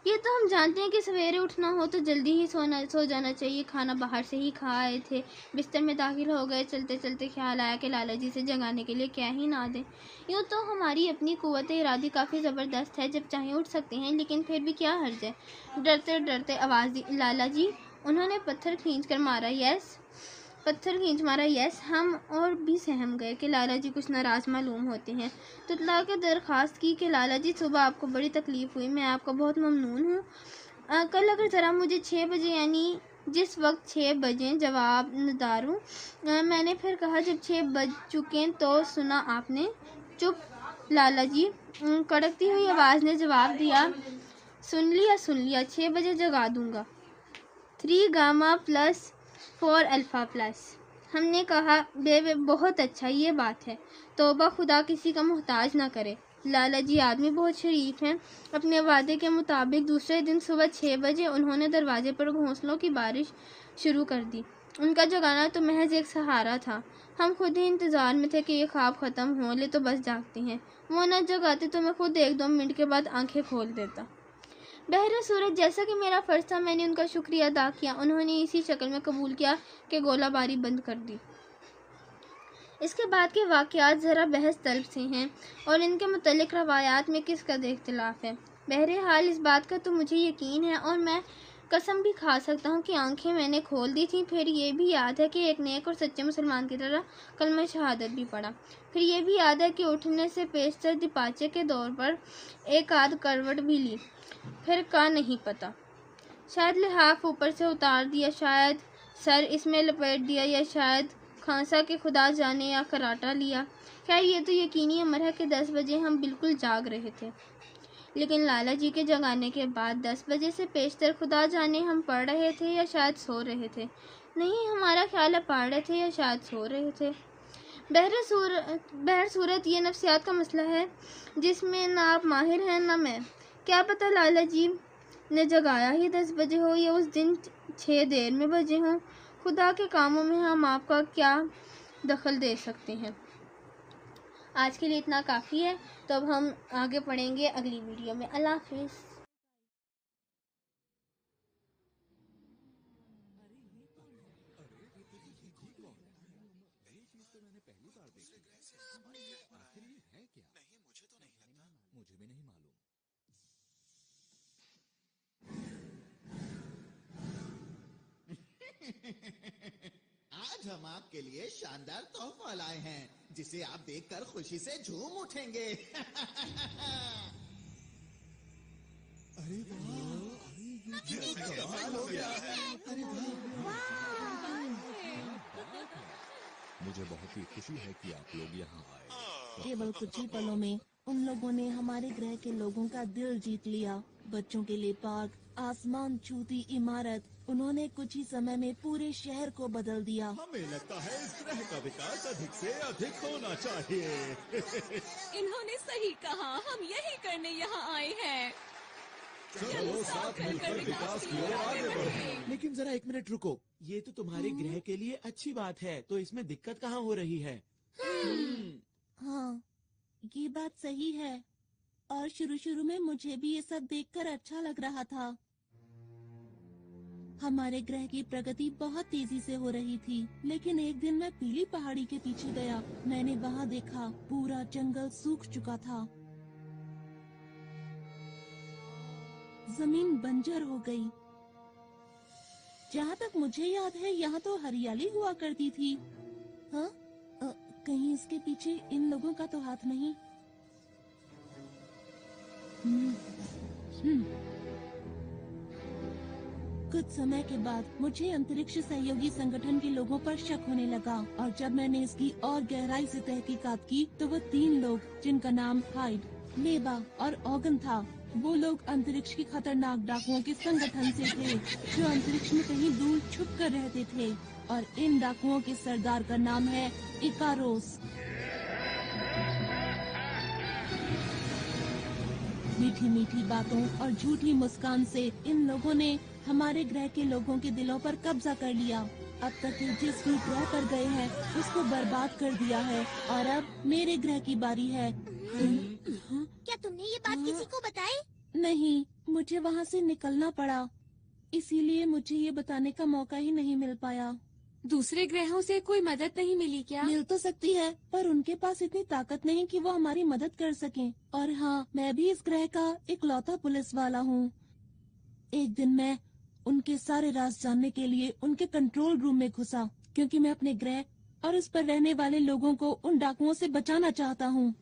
ये तो हम जानते हैं कि सवेरे उठना हो तो जल्दी ही सो जाना चाहिए। खाना बाहर से ही खा आए थे, बिस्तर में दाखिल हो गए। चलते चलते ख्याल आया कि लाला जी से जगाने के लिए क्या ही ना दें। यूँ तो हमारी अपनी कुव्वत इरादी काफ़ी ज़बरदस्त है, जब चाहें उठ सकते हैं, लेकिन फिर भी क्या हर्ज है। डरते डरते आवाज़ दी, लाला जी। उन्होंने पत्थर खींच मारा, यस। हम और भी सहम गए कि लाला जी कुछ नाराज़ मालूम होते हैं। तुतला के दरख्वास्त की कि लाला जी सुबह आपको बड़ी तकलीफ़ हुई, मैं आपका बहुत ममनून हूँ। कल अगर ज़रा मुझे 6 बजे, यानी जिस वक्त 6 बजे जवाब नदारूँ। मैंने फिर कहा, जब 6 बज चुके तो सुना आपने? चुप लाला जी, कड़कती हुई आवाज़ ने जवाब दिया, सुन लिया, 6 बजे जगा दूँगा। 3 गामा प्लस 4 अल्फ़ा प्लस। हमने कहा, बेबे बहुत अच्छा, ये बात है। तौबा, खुदा किसी का मोहताज ना करे। लाला जी आदमी बहुत शरीफ हैं। अपने वादे के मुताबिक दूसरे दिन सुबह 6 बजे उन्होंने दरवाजे पर घोंसलों की बारिश शुरू कर दी। उनका जगाना तो महज एक सहारा था। हम खुद ही इंतज़ार में थे कि ये ख्वाब ख़त्म हो ले तो बस जागते हैं। वो न जगाते तो मैं खुद 1-2 मिनट के बाद आंखें खोल देता। बहरे सूरत, जैसा कि मेरा फ़र्ज़ था, मैंने उनका शुक्रिया अदा किया। उन्होंने इसी शक्ल में कबूल किया कि गोलाबारी बंद कर दी। इसके बाद के वाक़यात ज़रा बहस तलब से हैं और इनके मुतल्लिक़ रवायात में किस कदर इख्तिलाफ़ है। बहरहाल इस बात का तो मुझे यकीन है और मैं कसम भी खा सकता हूँ कि आंखें मैंने खोल दी थी। फिर ये भी याद है कि एक नेक और सच्चे मुसलमान की तरह कलमा शहादत भी पढ़ा। फिर ये भी याद है कि उठने से पेशतर दिपाचे के दौर पर एक आध करवट भी ली। फिर का नहीं पता, शायद लिहाफ ऊपर से उतार दिया, शायद सर इसमें लपेट दिया, या शायद खांसा के खुदा जाने, या कराटा लिया। खैर ये तो यकीनी अमर है कि 10 बजे हम बिल्कुल जाग रहे थे, लेकिन लाला जी के जगाने के बाद 10 बजे से पेशतर खुदा जाने हम पढ़ रहे थे या शायद सो रहे थे। नहीं, हमारा ख्याल है पढ़ रहे थे या शायद सो रहे थे। बहर सूरत ये नफ्सियात का मसला है जिसमें ना आप माहिर हैं ना मैं। क्या पता लाला जी ने जगाया ही 10 बजे हो या उस दिन 6 देर में बजे हों। खुदा के कामों में हम आपका क्या दखल दे सकते हैं। आज के लिए इतना काफ़ी है। तो अब हम आगे पढ़ेंगे अगली वीडियो में। अल्लाह हाफिज़। आज हम आपके लिए शानदार तोहफा लाए हैं जिसे आप देखकर खुशी से झूम उठेंगे। अरे वाह, ये कमाल हो गया है। अरे वाह, मुझे बहुत ही खुशी है कि आप लोग यहाँ आए। केवल कुछ ही पलों में उन लोगों ने हमारे ग्रह के लोगों का दिल जीत लिया। बच्चों के लिए पार्क, आसमान छूती इमारत, उन्होंने कुछ ही समय में पूरे शहर को बदल दिया। हमें लगता है इस ग्रह का विकास अधिक से अधिक होना चाहिए। इन्होंने सही कहा, हम यही करने यहाँ आए हैं। चलो साथ मिलकर विकास की ओर आगे बढ़ें। लेकिन जरा एक मिनट रुको, ये तो तुम्हारे ग्रह के लिए अच्छी बात है, तो इसमें दिक्कत कहाँ हो रही है? हाँ, ये बात सही है। और शुरू में मुझे भी ये सब देखकर अच्छा लग रहा था। हमारे ग्रह की प्रगति बहुत तेजी से हो रही थी, लेकिन एक दिन मैं पीली पहाड़ी के पीछे गया। मैंने वहाँ देखा पूरा जंगल सूख चुका था, जमीन बंजर हो गई। जहाँ तक मुझे याद है यहाँ तो हरियाली हुआ करती थी। हाँ, कहीं इसके पीछे इन लोगों का तो हाथ नहीं? कुछ समय के बाद मुझे अंतरिक्ष सहयोगी संगठन के लोगों पर शक होने लगा, और जब मैंने इसकी और गहराई से तहकीकात की तो वो 3 लोग, जिनका नाम हाइड, लेबा और ऑगन था, वो लोग अंतरिक्ष की खतरनाक डाकुओं के संगठन से थे, जो अंतरिक्ष में कहीं दूर छुप कर रहते थे। और इन डाकुओं के सरदार का नाम है इकारोस। मीठी मीठी बातों और झूठी मुस्कान से इन लोगों ने हमारे ग्रह के लोगों के दिलों पर कब्जा कर लिया। अब तक ये जिस भी ग्रह पर गए हैं उसको बर्बाद कर दिया है, और अब मेरे ग्रह की बारी है। क्या तुमने ये बात किसी को बताई? नहीं, मुझे वहाँ से निकलना पड़ा, इसीलिए मुझे ये बताने का मौका ही नहीं मिल पाया। दूसरे ग्रहों से कोई मदद नहीं मिली क्या? मिल तो सकती है, पर उनके पास इतनी ताकत नहीं कि वो हमारी मदद कर सकें। और हाँ, मैं भी इस ग्रह का इकलौता पुलिस वाला हूँ। एक दिन मैं उनके सारे राज जानने के लिए उनके कंट्रोल रूम में घुसा, क्योंकि मैं अपने ग्रह और उस पर रहने वाले लोगों को उन डाकुओं से बचाना चाहता हूँ।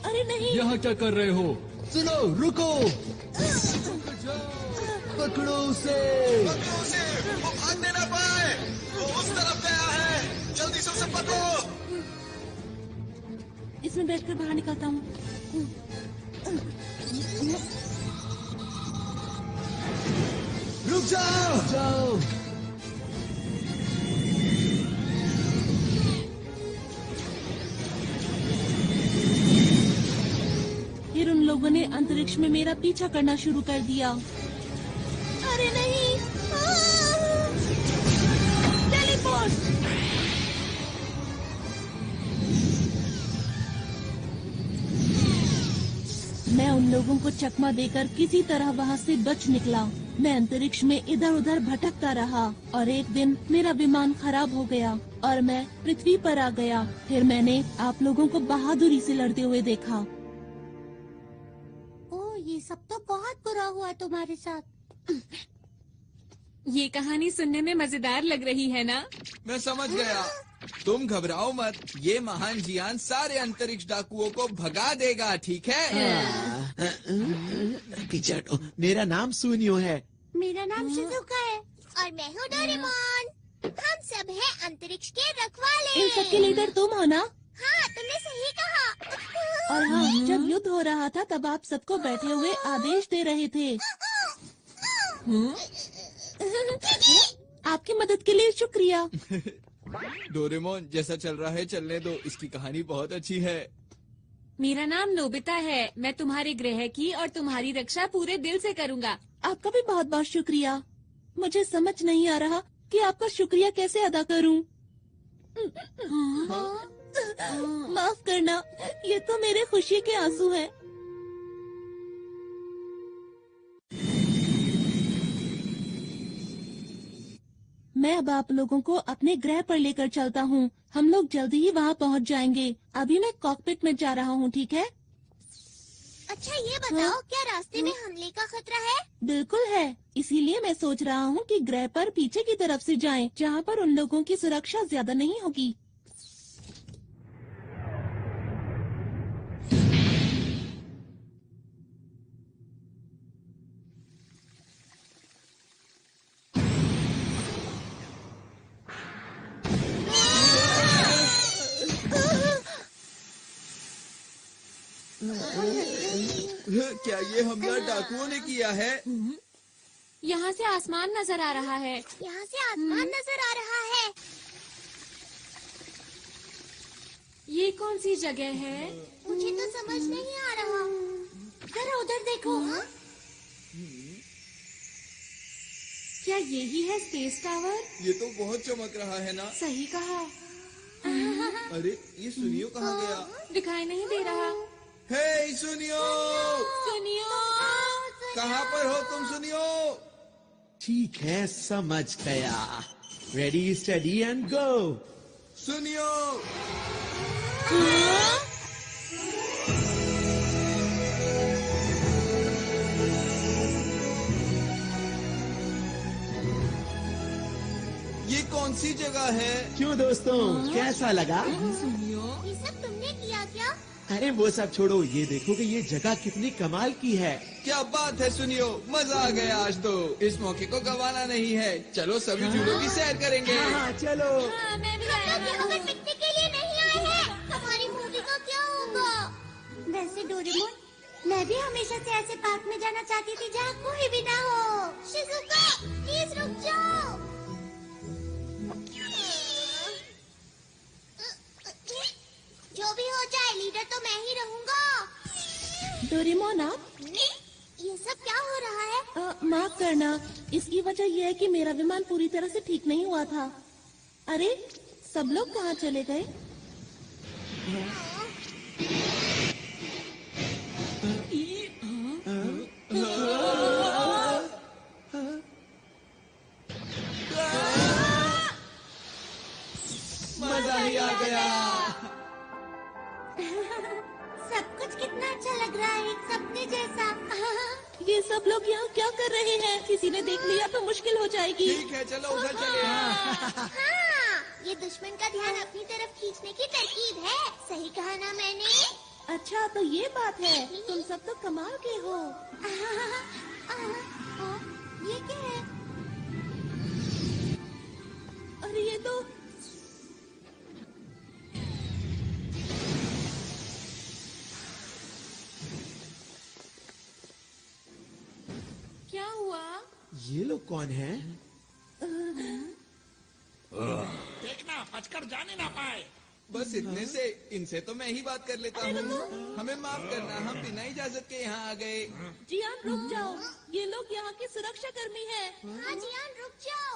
अरे नहीं! यहाँ क्या कर रहे हो? सुनो, रुको! पकड़ो उसे! पकड़ो उसे! वो भागने ना पाए! वो उस तरफ गया है! जल्दी से उसे पकड़ो! इसमें बैठकर बाहर निकलता हूँ। रुक जाओ! फिर उन लोगों ने अंतरिक्ष में मेरा पीछा करना शुरू कर दिया। अरे नहीं! टेलीपोर्ट! मैं उन लोगों को चकमा देकर किसी तरह वहाँ से बच निकला। मैं अंतरिक्ष में इधर उधर भटकता रहा, और एक दिन मेरा विमान खराब हो गया और मैं पृथ्वी पर आ गया। फिर मैंने आप लोगों को बहादुरी से लड़ते हुए देखा। ये सब तो बहुत बुरा हुआ तुम्हारे साथ। ये कहानी सुनने में मजेदार लग रही है ना? मैं समझ गया। तुम घबराओ मत, ये महान जियान सारे अंतरिक्ष डाकुओं को भगा देगा, ठीक है? पीछे हटो। मेरा नाम सुनियो है। मेरा नाम शिजुका है। और मैं हूँ डोरेमोन। हम सब हैं अंतरिक्ष के रखवाले। इन सबके लीडर तुम हो ना? हाँ, तुमने सही कहा। और हाँ, जब युद्ध हो रहा था तब आप सबको बैठे हुए आदेश दे रहे थे। आपकी मदद के लिए शुक्रिया। डोरेमोन, जैसा चल रहा है चलने दो, इसकी कहानी बहुत अच्छी है। मेरा नाम नोबिता है। मैं तुम्हारे ग्रह की और तुम्हारी रक्षा पूरे दिल से करूँगा। आपका भी बहुत बहुत शुक्रिया। मुझे समझ नहीं आ रहा कि आपका शुक्रिया कैसे अदा करूं। माफ करना, ये तो मेरे खुशी के आंसू हैं। मैं अब आप लोगों को अपने ग्रह पर लेकर चलता हूँ। हम लोग जल्दी ही वहाँ पहुँच जाएंगे। अभी मैं कॉकपिट में जा रहा हूँ, ठीक है? अच्छा ये बताओ, क्या रास्ते में हमले का खतरा है? बिल्कुल है। इसीलिए मैं सोच रहा हूँ कि ग्रह पर पीछे की तरफ से जाएं, जहाँ पर उन लोगों की सुरक्षा ज्यादा नहीं होगी। क्या ये हमला डाकुओं ने किया है? यहाँ से आसमान नजर आ रहा है। यहाँ से आसमान नजर आ रहा है। ये कौन सी जगह है? मुझे तो समझ नहीं आ रहा। जरा उधर देखो। क्या यही है स्पेस टावर? ये तो बहुत चमक रहा है ना। सही कहा। अरे ये सुनियो कहाँ गया? दिखाई नहीं दे रहा। हे सुनियो, सुनियो, कहाँ पर हो तुम सुनियो? ठीक है, समझ गया। Ready, study and go. सुनियो, ये कौन सी जगह है? क्यों दोस्तों, कैसा लगा? ये सब तुमने किया क्या? अरे वो सब छोड़ो, ये देखो कि ये जगह कितनी कमाल की है। क्या बात है सुनियो, मजा आ गया आज तो। इस मौके को गंवाना नहीं है। चलो सभी झूलों की सैर करेंगे। हाँ, चलो। मैं भी हम लोग यहाँ पिकनिक के लिए नहीं आए हैं। हमारी मूवी का क्या होगा? वैसे डोरेमोन, मैं भी हमेशा से ऐसे पार्क में जाना चाहती थी जहाँ कोई भी ना हो। शिजुका, प्लीज रुक जाओ। जो भी हो जाए, लीडर तो मैं ही रहूँगा। डोरेमोन, आप ये सब क्या हो रहा है? माफ करना, इसकी वजह यह है कि मेरा विमान पूरी तरह से ठीक नहीं हुआ था। अरे सब लोग कहाँ चले गए? मजा ही आ गया। सब कुछ कितना अच्छा लग रहा है, एक सपने जैसा। ये सब लोग यहाँ क्या कर रहे हैं? किसी ने देख लिया तो मुश्किल हो जाएगी। ठीक है, चलो उधर चले। हाँ, ये दुश्मन का ध्यान अपनी तरफ खींचने की तरकीब है। सही कहा ना मैंने? अच्छा तो ये बात है, तुम सब तो कमाल के हो। ये क्या है? अरे ये तो क्या हुआ? ये लोग कौन हैं? देखना बचकर जाने ना पाए। बस इतने से, इनसे तो मैं ही बात कर लेता हूँ। हमें माफ करना, हम बिना इजाजत के यहाँ आ गए। जियान रुक जाओ, ये लोग यहाँ के सुरक्षा कर्मी हैं। हाँ जियान रुक जाओ।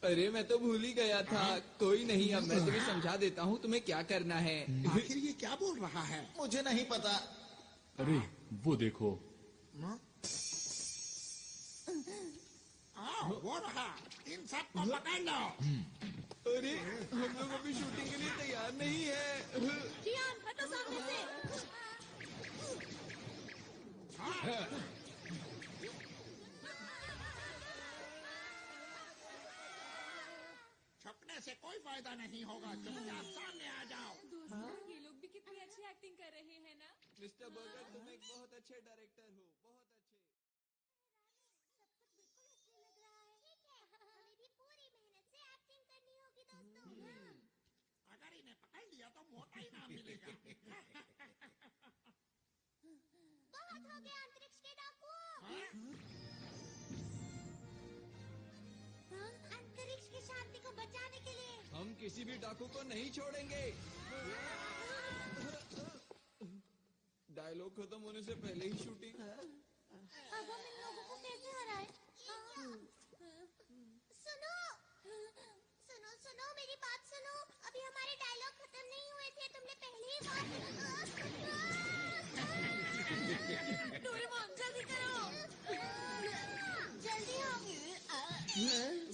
अरे मैं तो भूल ही गया था। कोई नहीं, अब मैं तुम्हें समझा देता हूँ तुम्हें क्या करना है। आखिर ये क्या बोल रहा है? मुझे नहीं पता। अरे वो देखो, वो रहा, इन सबको पकड़ लो। अरे हम लोग अभी शूटिंग के लिए तैयार नहीं है। जियान हटो सामने से। छुपने से कोई फायदा नहीं होगा। चुपचाप सामने आ जाओ। ये लोग भी कितनी अच्छी एक्टिंग कर रहे हैं ना। मिस्टर बर्गर, तुम एक बहुत अच्छे डायरेक्टर हो, बहुत अच्छे। हमें भी पूरी मेहनत से एक्टिंग करनी होगी दोस्तों। अगर इन्हें पकड़ लिया तो मोटा इनाम मिलेगा। बहुत हो गया अंतरिक्ष के डाकू। अंतरिक्ष की शांति को बचाने के लिए हम किसी भी डाकू को नहीं छोड़ेंगे। डायलॉग खत्म होने से पहले ही शूटिंग। अब हम इन लोगों को कैसे हराएं? सुनो सुनो सुनो मेरी बात सुनो, अभी हमारे डायलॉग खत्म नहीं हुए थे, तुमने पहले ही बात। डोरेमोन जल्दी करो। जल्दी हो।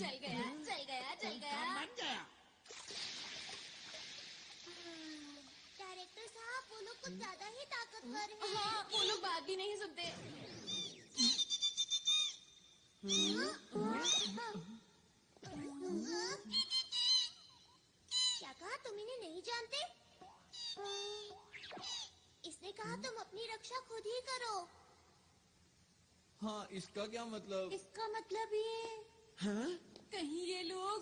चल गया चल गया चल गया। डायरेक्टर साहब वो लोग कुछ ज्यादा ही ताकतवर हैं। हाँ, वो लोग बात भी नहीं सुनते। क्या कहा, तुम इन्हें नहीं जानते? इसने कहा तुम अपनी रक्षा खुद ही करो। हाँ, इसका क्या मतलब? इसका मतलब ये कहीं ये लोग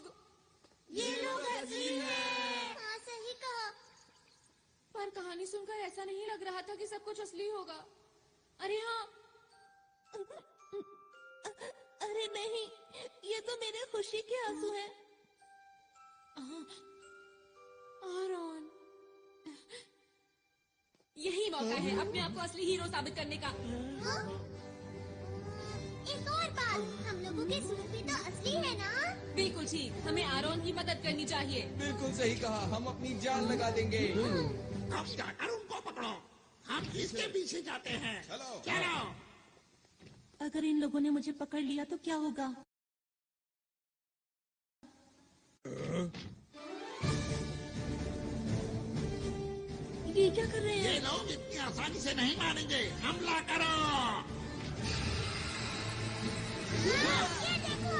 असली हैं। हाँ सही कहा। पर कहानी सुनकर ऐसा नहीं लग रहा था कि सब कुछ असली होगा। अरे हाँ, अरे नहीं, ये तो मेरे खुशी के आंसू हैं। आरॉन, यही मौका है अपने आप को असली हीरो साबित करने का। एक और बात, हम लोगों के सूट भी तो असली है ना? बिल्कुल ठीक, हमें आरॉन की मदद करनी चाहिए। बिल्कुल सही कहा, हम अपनी जान लगा देंगे। अब जाकर उनको पकड़ो, हम इसके पीछे जाते हैं। चलो। चलो। अगर इन लोगों ने मुझे पकड़ लिया तो क्या होगा? ये क्या कर रहे ये हैं? लोग इतनी आसानी से नहीं मानेंगे, हमला करो। ये देखो।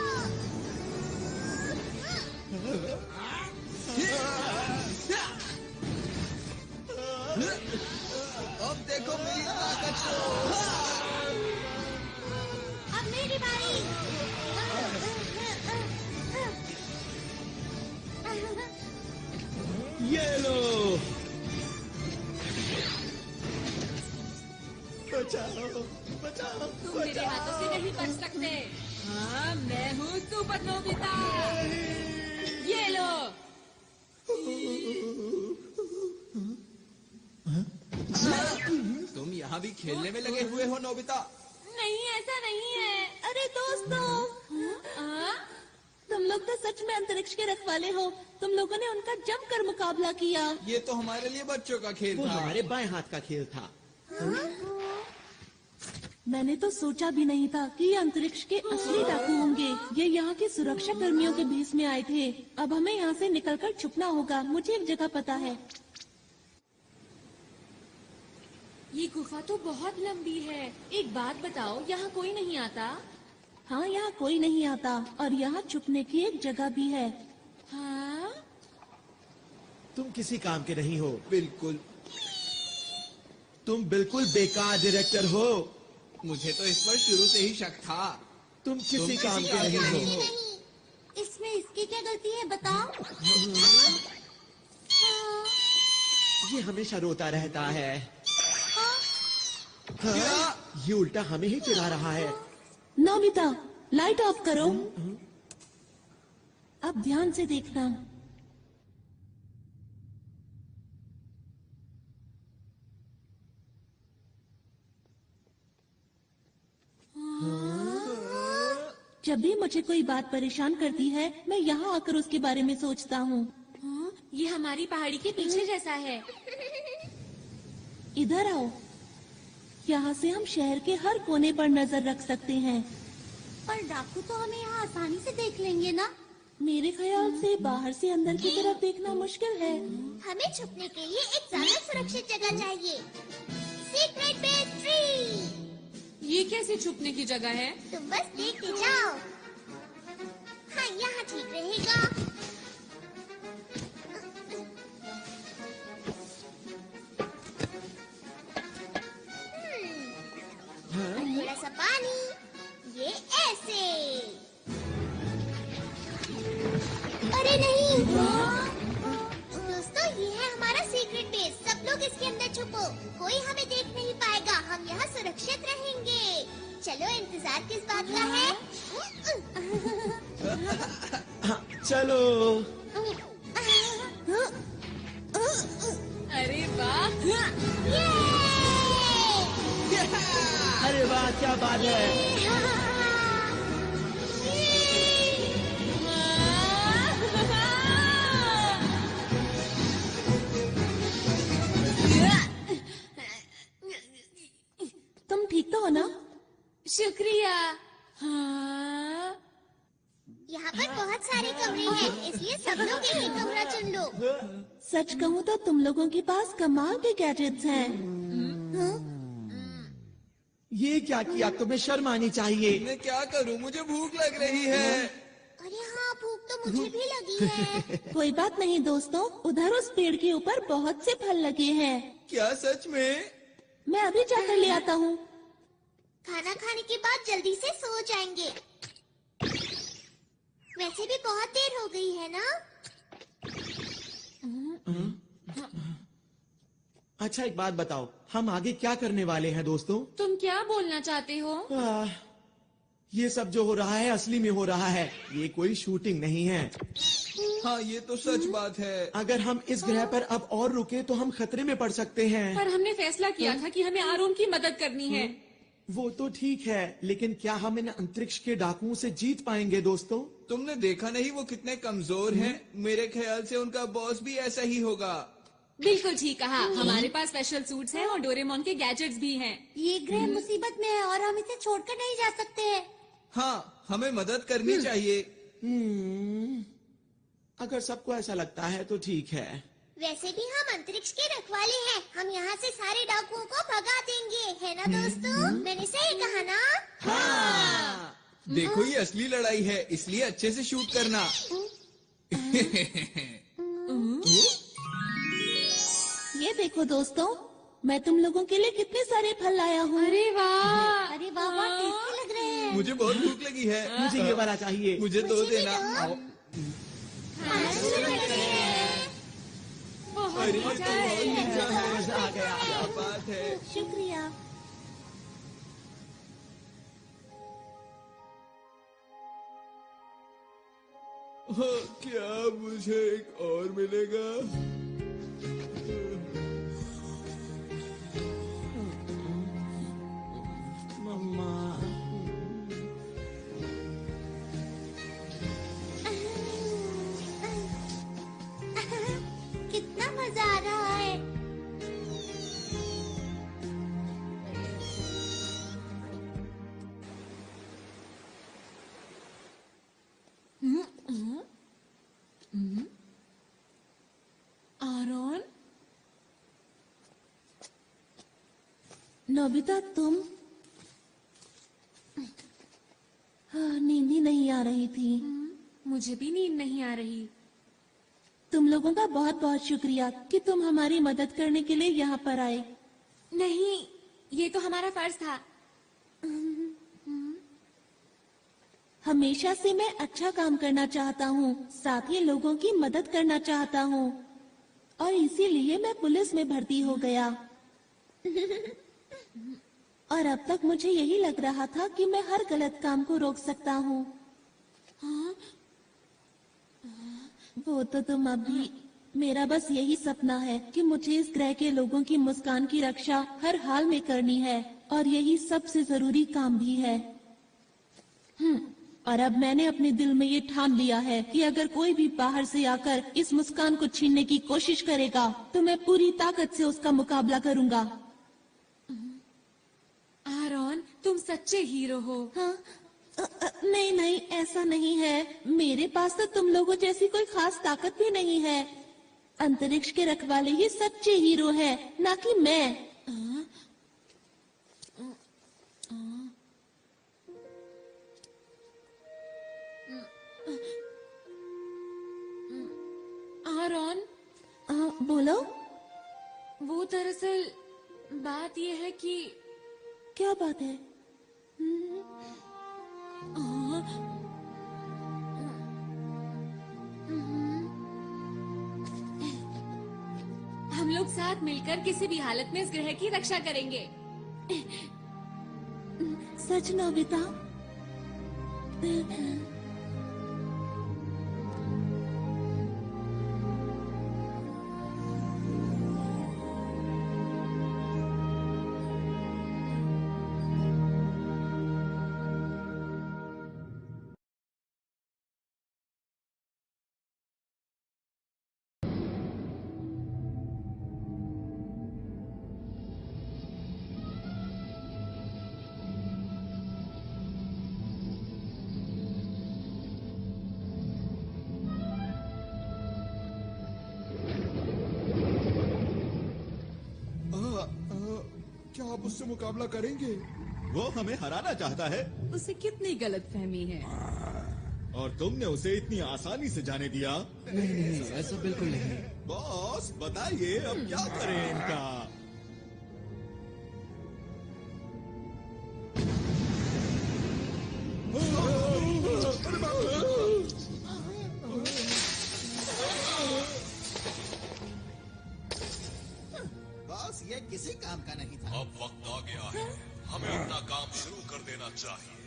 अब देखो मेरी ताकत को। अब मेरी बारी। ये लो, बचाओ बचाओ तुम मेरे हाथों से नहीं बच सकते। हाँ, मैं हूँ सुपर नोबिता। ये लो। तुम यहाँ भी खेलने में लगे हुए हो नोबिता? नहीं, ऐसा नहीं है। अरे दोस्तों, तुम लोग तो सच में अंतरिक्ष के रखवाले हो। तुम लोगों ने उनका जमकर मुकाबला किया। ये तो हमारे लिए बच्चों का खेल वो था। हमारे बाएं हाथ का खेल था। मैंने तो सोचा भी नहीं था कि ये अंतरिक्ष के असली डाकू होंगे। ये यहाँ के सुरक्षा कर्मियों के भेष में आए थे। अब हमें यहाँ से निकलकर छुपना होगा। मुझे एक जगह पता है। ये गुफा तो बहुत लंबी है। एक बात बताओ, यहाँ कोई नहीं आता? हाँ, यहाँ कोई नहीं आता और यहाँ छुपने की एक जगह भी है। हाँ? तुम किसी काम के नहीं हो। बिल्कुल। तुम बिल्कुल बेकार डायरेक्टर हो। मुझे तो इस पर शुरू से ही शक था। तुम किसी काम के नहीं हो। नहीं, इसमें इसकी क्या गलती है बताओ? ये हमेशा रोता रहता है। हाँ, ये उल्टा हमें ही चिढ़ा रहा है। नोबिता, लाइट ऑफ करो। अब ध्यान से देखना। जब भी मुझे कोई बात परेशान करती है, मैं यहाँ आकर उसके बारे में सोचता हूँ। हाँ? ये हमारी पहाड़ी के पीछे जैसा है। इधर आओ। यहाँ से हम शहर के हर कोने पर नजर रख सकते हैं। पर डाकू तो हमें यहाँ आसानी से देख लेंगे ना? मेरे ख्याल से बाहर से अंदर की तरफ देखना मुश्किल है। हमें छुपने के लिए एक ज्यादा सुरक्षित जगह चाहिए। Secret base tree. ये कैसे छुपने की जगह है? तुम बस देखते जाओ। हाँ, यहाँ ठीक रहेगा। थोड़ा सा पानी, ये ऐसे। अरे नहीं। दोस्तों, ये है हमारा सीक्रेट बेस। सब लोग इसके अंदर छुपो, कोई हमें देख नहीं पाएगा। हम यहाँ सुरक्षित रहेंगे। चलो, इंतजार किस बात का है? हाँ, चलो। अरे वाह! ये! यहाँ पर बहुत सारे कमरे हैं, इसलिए सब लोग एक ही कमरा चुन लो। सच कहूँ तो तुम लोगों के पास कमाल के गैजेट्स हैं। ये क्या किया? तुम्हें शर्म आनी चाहिए। मैं क्या करूं, मुझे भूख लग रही है। अरे हाँ, भूख तो मुझे भी लगी है। कोई बात नहीं दोस्तों, उधर उस पेड़ के ऊपर बहुत से फल लगे हैं। क्या सच में? मैं अभी जाकर ले आता हूँ। खाना खाने के बाद जल्दी से सो जाएंगे। वैसे भी बहुत देर हो गई है ना? अच्छा एक बात बताओ, हम आगे क्या करने वाले हैं दोस्तों? तुम क्या बोलना चाहते हो? ये सब जो हो रहा है असली में हो रहा है, ये कोई शूटिंग नहीं है। हाँ ये तो सच बात है। अगर हम इस ग्रह पर अब और रुके तो हम खतरे में पड़ सकते हैं। पर हमने फैसला किया था कि हमें आरोन की मदद करनी है। वो तो ठीक है, लेकिन क्या हम इन अंतरिक्ष के डाकुओं से जीत पाएंगे दोस्तों? तुमने देखा नहीं वो कितने कमजोर हैं? मेरे ख्याल से उनका बॉस भी ऐसा ही होगा। बिल्कुल ठीक कहा। हमारे पास स्पेशल सूट्स हैं और डोरेमोन के गैजेट्स भी हैं। ये ग्रह मुसीबत में है और हम इसे छोड़कर नहीं जा सकते हैं। हाँ, हमें मदद करनी चाहिए। अगर सबको ऐसा लगता है तो ठीक है। वैसे भी हम अंतरिक्ष के रखवाले हैं, हम यहाँ से सारे डाकुओं को भगा देंगे, है ना दोस्तों? मैंने सही कहा ना? हाँ। देखो ये असली लड़ाई है, इसलिए अच्छे से शूट करना। ये देखो दोस्तों, मैं तुम लोगों के लिए कितने सारे फल लाया हूँ। अरे वाह! अरे वाह, बहुत टेस्टी लग रहे हैं। मुझे बहुत भूख लगी है। मुझे ये वाला चाहिए। मुझे दो देना। अरे ये तो बहुत मीठा है। मजा आ गया। क्या बात है। शुक्रिया। हाँ, क्या मुझे एक और मिलेगा? मम्मा। कितना मजा आ रहा है। आरोन, नोबिता तुम? हाँ, नींद ही नहीं आ रही थी। मुझे भी नींद नहीं आ रही। तुम लोगों का बहुत बहुत शुक्रिया कि तुम हमारी मदद करने के लिए यहाँ पर आए। नहीं, ये तो हमारा फर्ज था। हमेशा से मैं अच्छा काम करना चाहता हूँ, साथ ही लोगों की मदद करना चाहता हूँ, और इसीलिए मैं पुलिस में भर्ती हो गया। और अब तक मुझे यही लग रहा था कि मैं हर गलत काम को रोक सकता हूँ। वो तो तुम अभी, मेरा बस यही सपना है कि मुझे इस ग्रह के लोगों की मुस्कान की रक्षा हर हाल में करनी है, और यही सबसे जरूरी काम भी है। और अब मैंने अपने दिल में ये ठान लिया है कि अगर कोई भी बाहर से आकर इस मुस्कान को छीनने की कोशिश करेगा तो मैं पूरी ताकत से उसका मुकाबला करूंगा। आरोन, तुम सच्चे हीरो हो। हाँ? नहीं नहीं, ऐसा नहीं है। मेरे पास तो तुम लोगों जैसी कोई खास ताकत भी नहीं है। अंतरिक्ष के रखवाले ही सच्चे हीरो है, ना कि मैं। आरोन, बोलो। वो दरअसल बात ये है कि क्या बात है? हम लोग साथ मिलकर किसी भी हालत में इस ग्रह की रक्षा करेंगे। सच नोबिता? आप उससे मुकाबला करेंगे? वो हमें हराना चाहता है उसे कितनी गलतफहमी है। और तुमने उसे इतनी आसानी से जाने दिया। नहीं, ऐसा बिल्कुल नहीं। बॉस बताइए अब क्या करें इनका। बॉस ये किसी काम का नहीं था। अब वक्त आ गया है, हमें अपना काम शुरू कर देना चाहिए।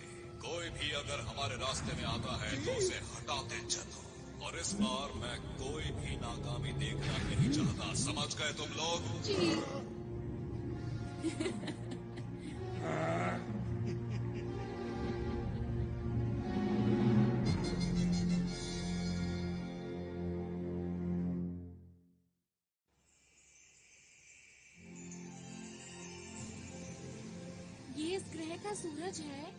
कोई भी अगर हमारे रास्ते में आता है तो उसे हटाते चलो। और इस बार मैं कोई भी नाकामी देखना नहीं चाहता, समझ गए तुम लोग? ये इस ग्रह का सूरज है।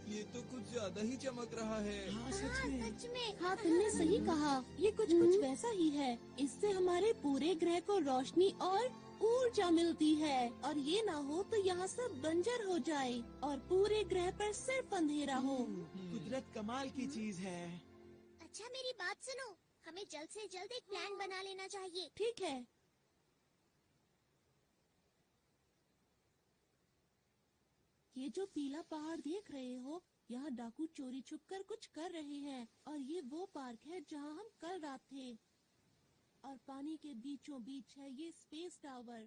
ये तो कुछ ज्यादा ही चमक रहा है। हाँ सच में। सच में। हाँ तुमने सही कहा, ये कुछ वैसा ही है। इससे हमारे पूरे ग्रह को रोशनी और ऊर्जा मिलती है, और ये ना हो तो यहाँ सब बंजर हो जाए और पूरे ग्रह पर सिर्फ अंधेरा हो। कुदरत कमाल की चीज है। अच्छा मेरी बात सुनो, हमें जल्द से जल्द एक प्लान बना लेना चाहिए। ठीक है। ये जो पीला पहाड़ देख रहे हो, यहाँ डाकू चोरी छुपकर कुछ कर रहे हैं, और ये वो पार्क है जहाँ हम कल रात थे। और पानी के बीचों बीच है ये स्पेस टावर,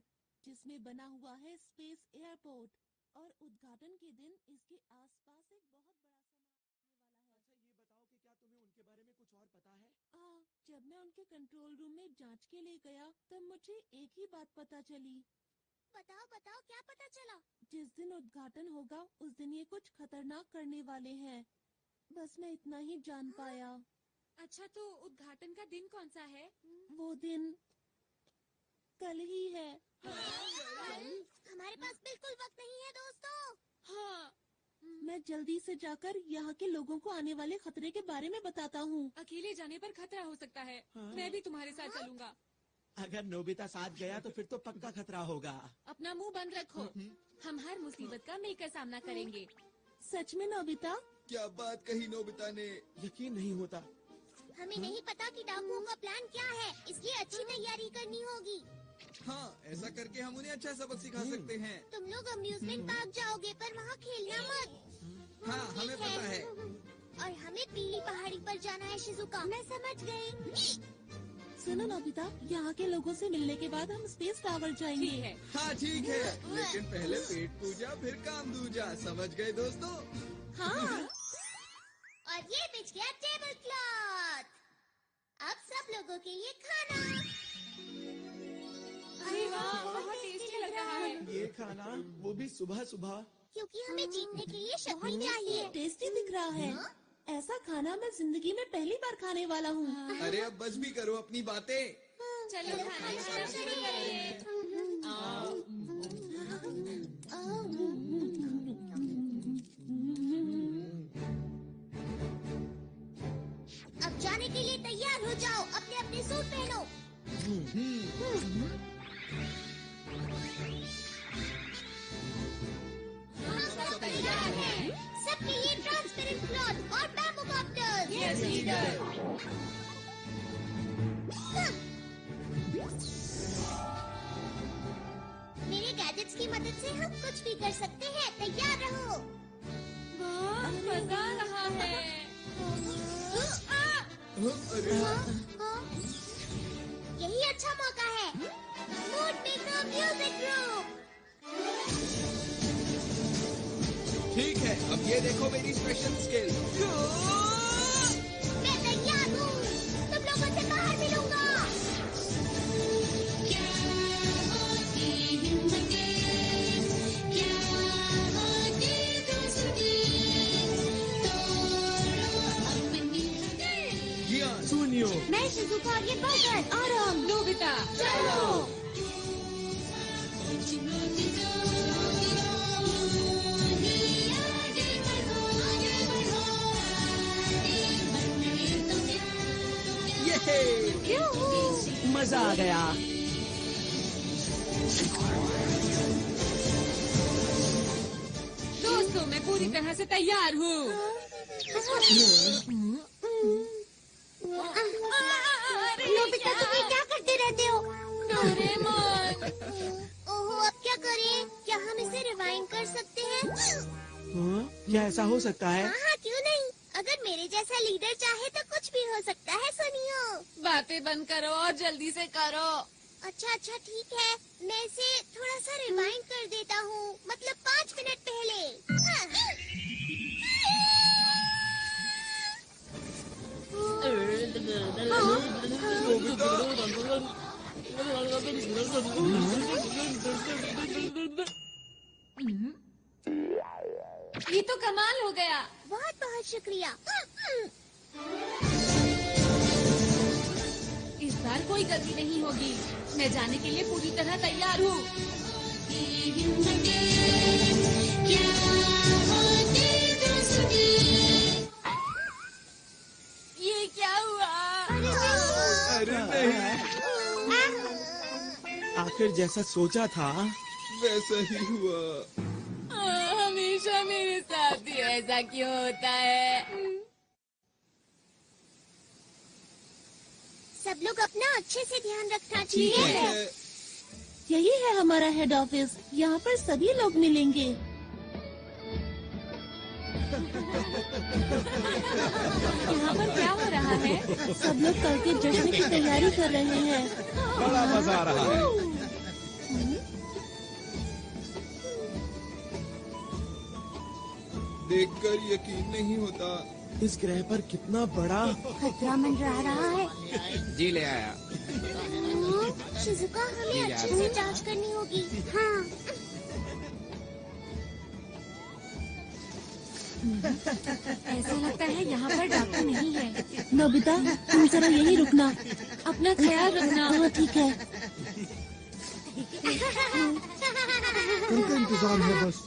जिसमें बना हुआ है स्पेस एयरपोर्ट। और उद्घाटन के दिन इसके आसपास एक बहुत बड़ा समारोह होने वाला है। अच्छा ये बताओ कि क्या तुम्हें उनके बारे में कुछ और पता है? जब मैं उनके कंट्रोल रूम में जांच के लिए गया तब मुझे एक ही बात पता चली। बताओ बताओ, क्या पता चला? जिस दिन उद्घाटन होगा उस दिन ये कुछ खतरनाक करने वाले हैं। बस मैं इतना ही जान पाया। अच्छा तो उद्घाटन का दिन कौन सा है? वो दिन कल ही है। हमारे पास बिल्कुल वक्त नहीं है दोस्तों। हाँ। मैं जल्दी से जाकर यहाँ के लोगों को आने वाले खतरे के बारे में बताता हूँ। अकेले जाने पर खतरा हो सकता है। मैं भी तुम्हारे साथ चलूंगा। अगर नोबिता साथ गया तो फिर तो पक्का खतरा होगा। अपना मुंह बंद रखो, हम हर मुसीबत का मिलकर सामना करेंगे। सच में नोबिता? क्या बात कही नोबिता ने। यकीन नहीं होता। हमें नहीं पता कि डाकुओं का प्लान क्या है, इसलिए अच्छी तैयारी करनी होगी। हाँ ऐसा करके हम उन्हें अच्छा सबक सिखा सकते हैं। तुम लोग अम्यूजमेंट पार्क जाओगे पर वहाँ खेलना मत। हाँ हमें पता है। और हमें पीली पहाड़ी पर जाना है शिजुका। मैं समझ गई। सुनो नोबिता, यहाँ के लोगों से मिलने के बाद हम स्पेस टावर जाएंगे। हाँ ठीक है, लेकिन पहले पेट पूजा फिर काम दूजा, समझ गए दोस्तों? हाँ। और ये बिछ गया टेबल क्लॉथ। अब सब लोगों के लिए खाना। अरे वाह, बहुत टेस्टी लग रहा है। ये खाना, वो भी सुबह सुबह। क्योंकि हमें जीतने के लिए शक्ति चाहिए। टेस्टी दिख रहा है। ऐसा खाना मैं जिंदगी में पहली बार खाने वाला हूँ। अरे अब बस भी करो अपनी बातें। चलो खाना शुरू करिए। अब जाने के लिए तैयार हो जाओ, अपने अपने सूट पहनो। सब तैयार है। सबके लिए ट्रांसपेरेंट क्लॉथ और बैम्बू कॉप्टर्स। Yes leader. मेरे गैजेट्स की मदद से हम कुछ भी कर सकते हैं, तैयार रहो। वाह, मजा आ रहा है। यही अच्छा मौका है। Mood maker music group. ठीक है, अब ये देखो मेरी स्पेशल स्किल। मैं तैयार हूँ, तुम लोगों से बाहर मिलूंगा। सुनियो, मैं शिजुका, ये बजट। आराम नोबिता, चलो। मजा आ गया। तो मैं पूरी तरह से तैयार हूँ। नोबिता, तुम ये क्या करते रहते हो? डोरेमोन। ओहो, अब क्या करें? क्या हम इसे रिवाइंड कर सकते हैं? क्या ऐसा हो सकता है? हाँ, क्यों नहीं? अगर मेरे जैसा लीडर चाहे तो कुछ भी हो सकता है। सुनियो, बातें बंद करो और जल्दी से करो। अच्छा ठीक है, मैं इसे थोड़ा सा रिवाइंड कर देता हूँ, मतलब 5 मिनट पहले। ये तो कमाल हो गया। बहुत बहुत शुक्रिया। इस बार कोई गलती नहीं होगी। मैं जाने के लिए पूरी तरह तैयार हूँ। ये क्या हुआ? अरे नहीं, आखिर जैसा सोचा था वैसा ही हुआ। हमेशा मेरे साथ ही ऐसा क्यों होता है? सब लोग अपना अच्छे से ध्यान रखना। ठीक है। यही है हमारा हेड ऑफिस। यहाँ पर सभी लोग मिलेंगे। यहाँ पर क्या हो रहा है? सब लोग कल के जश्न की तैयारी कर रहे हैं। बड़ा मजा आ रहा है। देखकर यकीन नहीं होता। इस ग्रह पर कितना बड़ा खतरा मंडरा रहा है। जी ले आया। शिजुका, हमें अच्छे से जांच करनी होगी। हाँ। ऐसा लगता है यहाँ पर डॉक्टर नहीं है। नोबिता, तुम जरा यहीं रुकना। अपना ख्याल रखना। हाँ, ठीक है। उनका इंतजार है बस।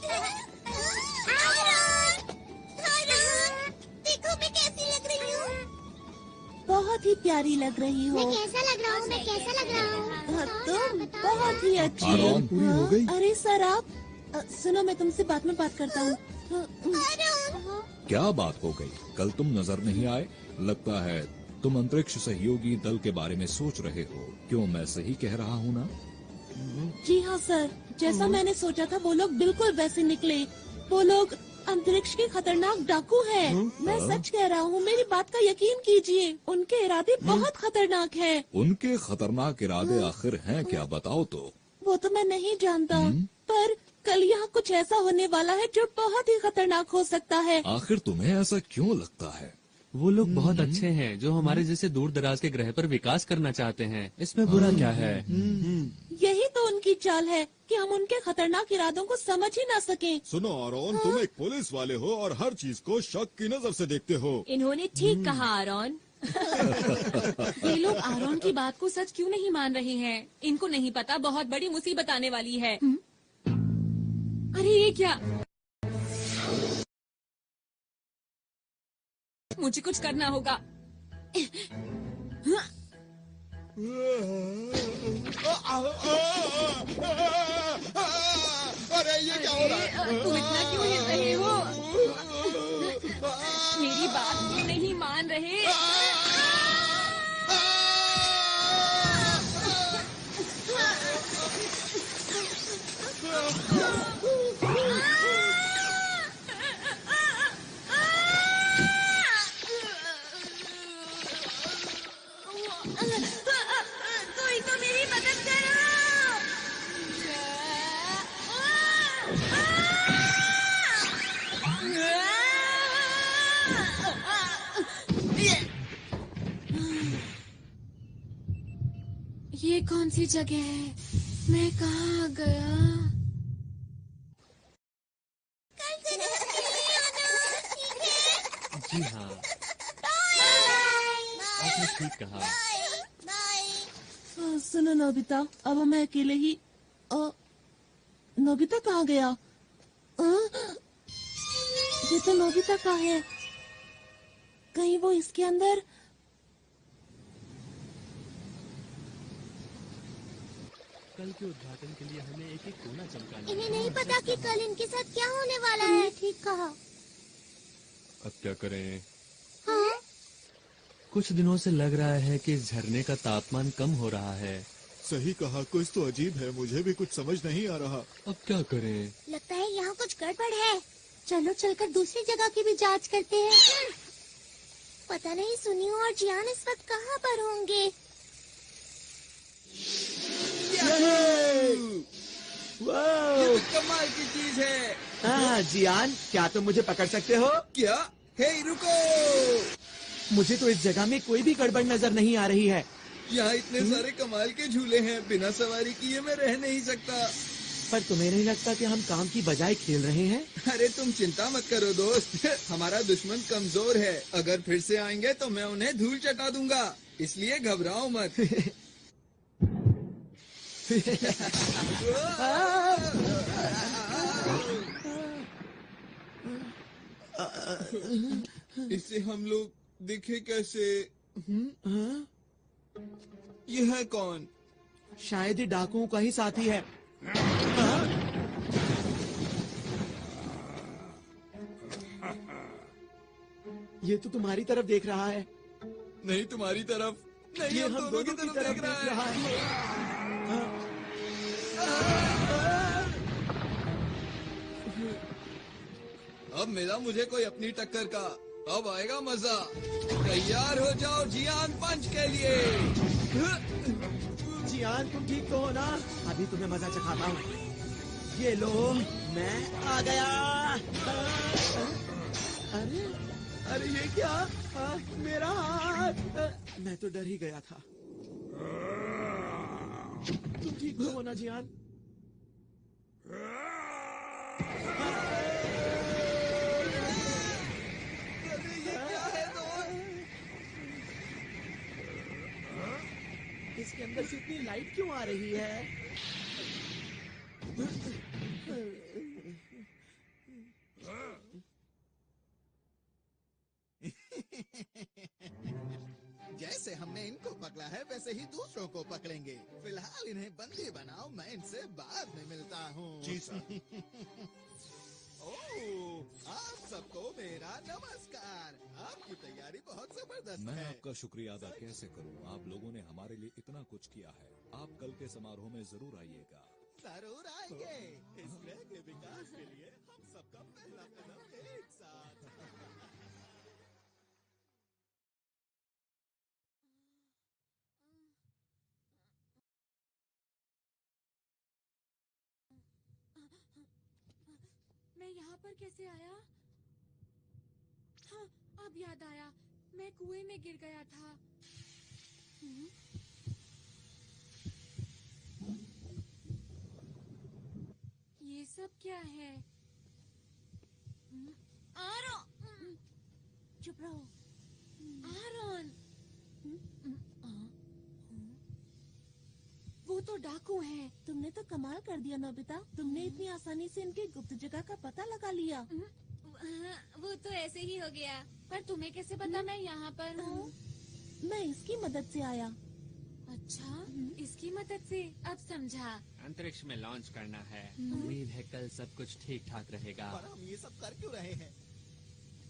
देखो मैं कैसी लग रही हूँ। बहुत ही प्यारी लग रही हो। मैं कैसा लग रहा हूँ? हाँ, तुम बहुत ही अच्छी हो। आराम पूरी हो गई। अरे सर, आप सुनो, मैं तुमसे बाद में बात करता हूँ। क्या बात हो गई? कल तुम नजर नहीं आए। लगता है तुम अंतरिक्ष सहयोगी दल के बारे में सोच रहे हो। क्यों, मैं सही कह रहा हूँ ना? जी हाँ सर, जैसा मैंने सोचा था वो लोग बिल्कुल वैसे निकले। वो लोग अंतरिक्ष के खतरनाक डाकू हैं। मैं सच कह रहा हूँ, मेरी बात का यकीन कीजिए। उनके इरादे बहुत खतरनाक हैं। उनके खतरनाक इरादे आखिर हैं क्या, बताओ तो। वो तो मैं नहीं जानता, पर कल यहाँ कुछ ऐसा होने वाला है जो बहुत ही खतरनाक हो सकता है। आखिर तुम्हें ऐसा क्यों लगता है? वो लोग बहुत अच्छे हैं जो हमारे जैसे दूर दराज के ग्रह पर विकास करना चाहते हैं। इसमें बुरा क्या है? यही तो उनकी चाल है कि हम उनके खतरनाक इरादों को समझ ही ना सकें। सुनो आरोन, तुम एक पुलिस वाले हो और हर चीज को शक की नजर से देखते हो। इन्होंने ठीक कहा आरोन। ये लोग आरोन की बात को सच क्यों नहीं मान रहे हैं? इनको नहीं पता बहुत बड़ी मुसीबत आने वाली है। अरे ये क्या? मुझे कुछ करना होगा। अरे ये क्या हो रहा है? तुम इतना क्यों हिल रहे हो? मेरी बात क्यों नहीं मान रहे? कोई तो मेरी मदद करो। ये कौन सी जगह है? मैं कहाँ आ गया? कल से नहीं आना, ठीक है? जी हाँ, आपने ठीक कहा। सुनो नोबिता, अब मैं अकेले ही। नोबिता कहाँ गया? ये तो नोबिता का है। कहीं वो इसके अंदर? कल के उद्घाटन के लिए हमें एक एक कोना चमकाना इन्हें है। नहीं पता कि कल इनके साथ क्या होने वाला है। ठीक कहा। अब क्या करें? हाँ? कुछ दिनों से लग रहा है कि इस झरने का तापमान कम हो रहा है। सही कहा, कुछ तो अजीब है, मुझे भी कुछ समझ नहीं आ रहा। अब क्या करें? लगता है यहाँ कुछ गड़बड़ है। चलो चलकर दूसरी जगह की भी जांच करते हैं। पता नहीं सुनियो और जियान इस वक्त कहाँ पर होंगे। ये तो कमाल की चीज है। हाँ जियान, क्या तुम मुझे पकड़ सकते हो? क्या? हे रुको! मुझे तो इस जगह में कोई भी गड़बड़ नजर नहीं आ रही है। यहाँ इतने सारे कमाल के झूले हैं, बिना सवारी किए मैं रह नहीं सकता। पर तुम्हें नहीं लगता कि हम काम की बजाय खेल रहे हैं? अरे तुम चिंता मत करो दोस्त, हमारा दुश्मन कमजोर है। अगर फिर से आएंगे तो मैं उन्हें धूल चटा दूंगा, इसलिए घबराओ मत। इससे हम लोग दिखे कैसे? यह है कौन? शायद ही डाकुओं का ही साथी है। ये तो तुम्हारी तरफ देख रहा है। नहीं तुम्हारी तरफ नहीं, ये हम दोनों की तरफ देख रहा है। अब मिला मुझे कोई अपनी टक्कर का, अब आएगा मजा। तैयार हो जाओ जियान पंच के लिए। जियान तुम ठीक तो हो ना? अभी तुम्हें मजा चखाता हूँ। ये लो, मैं आ गया। अरे अरे ये क्या? मेरा हाथ! मैं तो डर ही गया था। तुम ठीक तो हो ना जियान? इसके अंदर से इतनी लाइट क्यों आ रही है? जैसे हमने इनको पकड़ा है वैसे ही दूसरों को पकड़ेंगे। फिलहाल इन्हें बंदी बनाओ, मैं इनसे बाद में मिलता हूँ। जी सर। ओह, आप सबको मेरा नमस्कार। आपकी तैयारी बहुत जबरदस्त मैं है। आपका शुक्रिया अदा कैसे करूं? आप लोगों ने हमारे लिए इतना कुछ किया है। आप कल के समारोह में जरूर आइएगा। जरूर आएंगे। इस ग्रह के विकास के लिए हम सबका पहला कदम एक साथ। मैं यहाँ पर कैसे आया? हाँ, अब याद आया, मैं कुएं में गिर गया था। ये सब क्या है? आरोन! चुप रहो। आरोन! वो तो डाकू हैं। तुमने तो कमाल कर दिया नोबिता। तुमने इतनी आसानी से इनकी गुप्त जगह का पता लगा लिया। वो तो ऐसे ही हो गया। पर तुम्हें कैसे पता मैं यहाँ पर हूँ? मैं इसकी मदद से आया। अच्छा, इसकी मदद से अब समझा। अंतरिक्ष में लॉन्च करना है। उम्मीद है कल सब कुछ ठीक ठाक रहेगा। पर हम ये सब कर क्यों रहे हैं?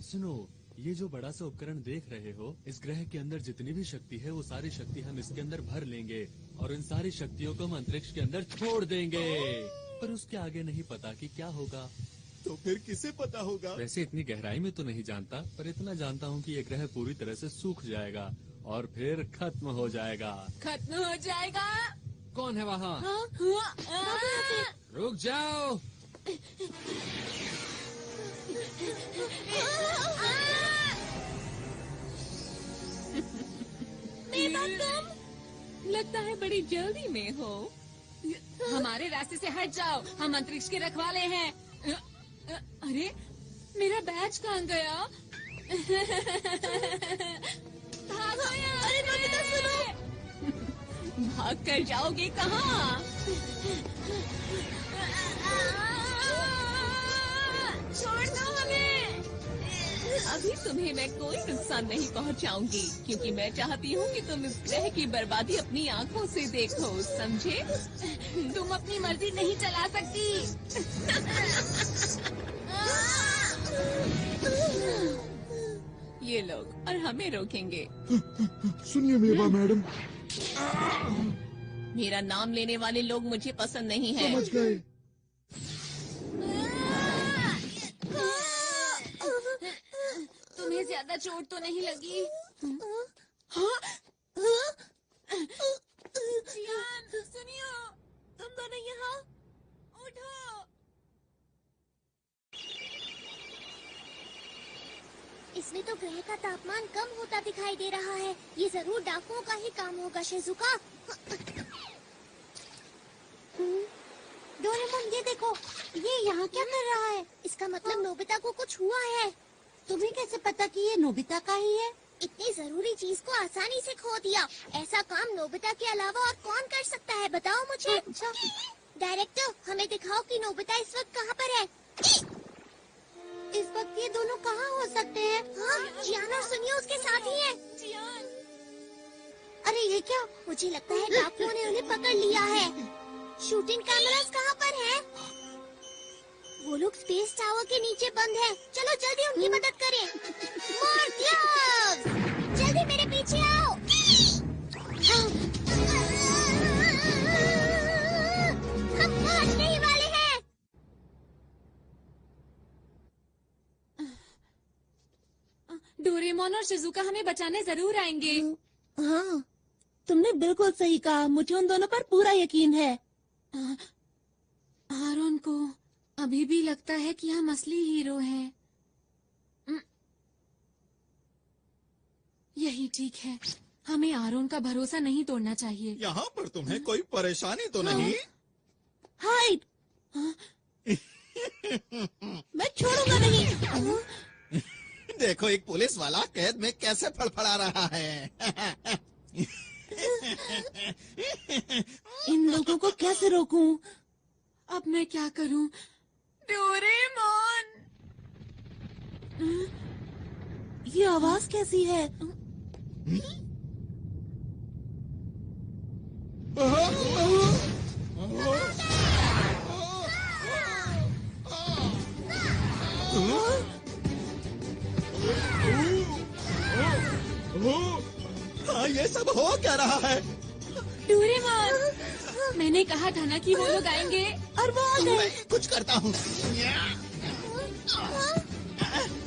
सुनो, ये जो बड़ा सा उपकरण देख रहे हो, इस ग्रह के अंदर जितनी भी शक्ति है वो सारी शक्ति हम इसके अंदर भर लेंगे और इन सारी शक्तियों को हम अंतरिक्ष के अंदर छोड़ देंगे। पर उसके आगे नहीं पता कि क्या होगा। तो फिर किसे पता होगा? वैसे इतनी गहराई में तो नहीं जानता, पर इतना जानता हूँ कि ये ग्रह पूरी तरह से सूख जाएगा और फिर खत्म हो जाएगा। खत्म हो जाएगा? कौन है वहाँ? रुक जाओ। लगता है बड़ी जल्दी में हो। हमारे रास्ते से हट जाओ, हम अंतरिक्ष के रखवाले हैं। अरे, मेरा बैज कहाँ गया? भागो यहाँ! अरे नोबिता सुनो! भाग कर जाओगे कहाँ? छोड़ दो हमें! अभी तुम्हें मैं कोई नुकसान नहीं पहुंचाऊंगी, क्योंकि मैं चाहती हूँ कि तुम इस ग्रह की बर्बादी अपनी आंखों से देखो, समझे? तुम अपनी मर्जी नहीं चला सकती। ये लोग और हमें रोकेंगे। सुनिए मेवा मैडम, मेरा नाम लेने वाले लोग मुझे पसंद नहीं है। समझ गए। तुम्हें ज्यादा चोट तो नहीं लगी? जियान, सुनियो, तुम दोनों यहाँ उठो। इसमें तो ग्रह का तापमान कम होता दिखाई दे रहा है। ये जरूर डाकुओं का ही काम होगा, शिजुका। डोरेमोन, ये देखो, ये यहाँ क्या कर रहा है? इसका मतलब नोबिता को कुछ हुआ है। तुम्हें कैसे पता कि ये नोबिता का ही है? इतनी जरूरी चीज को आसानी से खो दिया। ऐसा काम नोबिता के अलावा और कौन कर सकता है, बताओ मुझे। अच्छा। डायरेक्टर, हमें दिखाओ कि नोबिता इस वक्त कहाँ पर है। इस वक्त ये दोनों कहाँ हो सकते हैं? हाँ, जियान और सुनियो उसके साथ ही है। अरे ये क्या? मुझे लगता है डाकुओं ने उन्हें पकड़ लिया है। शूटिंग कैमरास कहाँ पर हैं? वो लोग स्पेस टावर के नीचे बंद हैं। चलो जल्दी उनकी मदद करें। मोर्टियस, जल्दी मेरे पीछे आओ। हम पहुंचने ही वाले हैं। डोरेमोन और शिजुका हमें बचाने जरूर आएंगे। हाँ, तुमने बिल्कुल सही कहा। मुझे उन दोनों पर पूरा यकीन है। आरोन को अभी भी लगता है कि हम असली हीरो हैं। यही ठीक है। हमें आरोन का भरोसा नहीं तोड़ना चाहिए। यहाँ पर तुम्हें कोई परेशानी तो नहीं? हाइड, मैं छोड़ूंगा नहीं। देखो, एक पुलिस वाला कैद में कैसे फड़फड़ा रहा है। इन लोगों को कैसे रोकूं? अब मैं क्या करूं? डोरेमोन! ये आवाज कैसी है? हाँ, ये सब हो क्या रहा है? डोरेमोन, मैंने कहा था ना कि वो लोग आएंगे, और वो आ गए। मैं कुछ करता हूँ।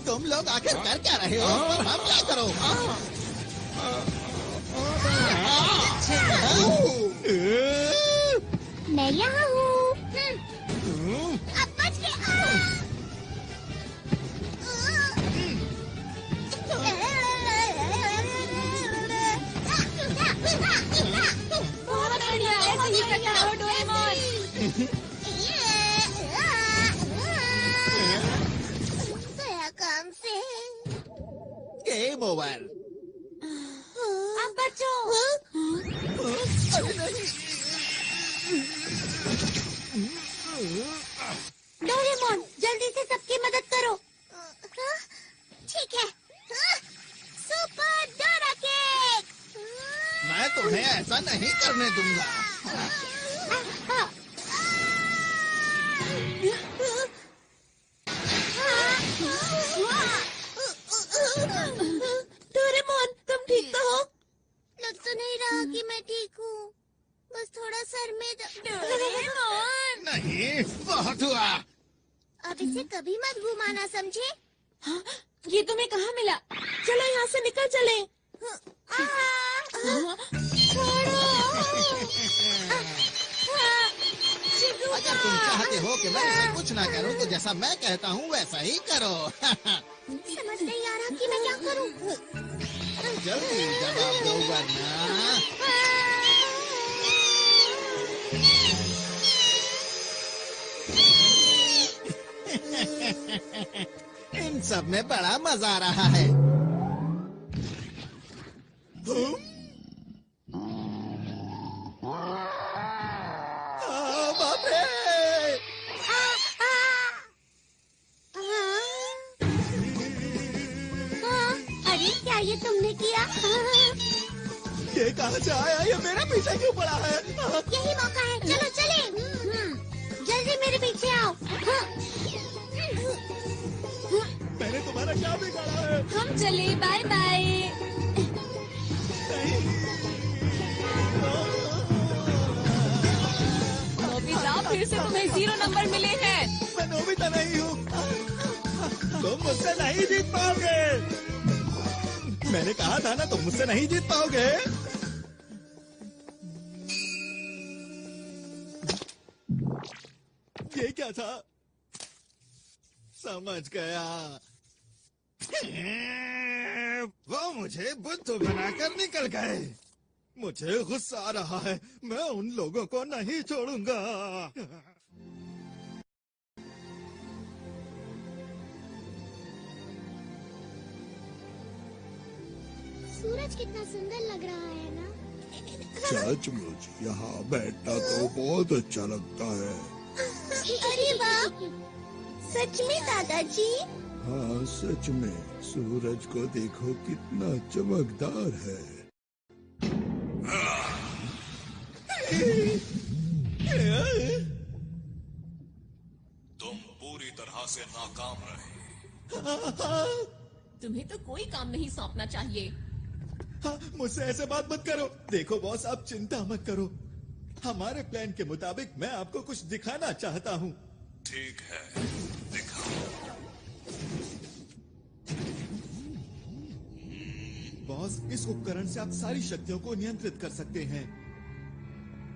तुम लोग आखिर कर क्या रहे हो? और हम क्या करो? मैं यहाँ हूँ। अब बच के बहुत बढ़िया, ऐसे ही करता रहो डोरेमोन। गया काम से। Game over. अब बचो। डोरेमोन, जल्दी से सबकी मदद करो। ठीक है। Super Dora cake. मैं तुम्हें ऐसा नहीं करने दूंगा। डोरेमोन, तुम ठीक तो हो? लग तो नहीं रहा कि मैं ठीक हूँ। बस थोड़ा सर में डोरेमोन! नहीं, बहुत हुआ। अब इसे कभी मत घुमाना, समझे? हाँ, ये तुम्हें कहाँ मिला? चलो यहाँ से निकल चले। अगर तुम चाहते हो कि मैं इसे कुछ ना करूं, तो जैसा मैं कहता हूँ वैसा ही करो। समझ नहीं आ रहा कि मैं क्या करूँ। जल्दी जवाब दो वरना। इन सब में बड़ा मजा आ रहा है। बाप रे! ये कहाँ से आया? ये मेरे पीछे क्यों पड़ा है? यही मौका है, चलो चले। जल्दी मेरे पीछे आओ। मैंने तुम्हारा क्या बिगाड़ा है? हम चले, बाय बाय। नोबिता, फिर से तुम्हें 0 नंबर मिले हैं। मैं नोबिता नहीं हूँ। तुम मुझसे नहीं जीत पाओगे। मैंने कहा था ना, तुम मुझसे नहीं जीत पाओगे। ये क्या था? समझ गया। वो मुझे बुद्धू बनाकर निकल गए। मुझे गुस्सा आ रहा है। मैं उन लोगों को नहीं छोड़ूंगा। सूरज कितना सुंदर लग रहा है ना? सचमुच यहाँ बैठना तो बहुत अच्छा लगता है। अरे वाह, सच में दादाजी? हाँ सच में, सूरज को देखो कितना चमकदार है। तुम पूरी तरह से नाकाम रहे। तुम्हें तो कोई काम नहीं सौंपना चाहिए। हाँ, मुझसे ऐसे बात मत करो। देखो बॉस, आप चिंता मत करो। हमारे प्लान के मुताबिक मैं आपको कुछ दिखाना चाहता हूँ। ठीक है, दिखाओ। बॉस, इस उपकरण से आप सारी शक्तियों को नियंत्रित कर सकते हैं।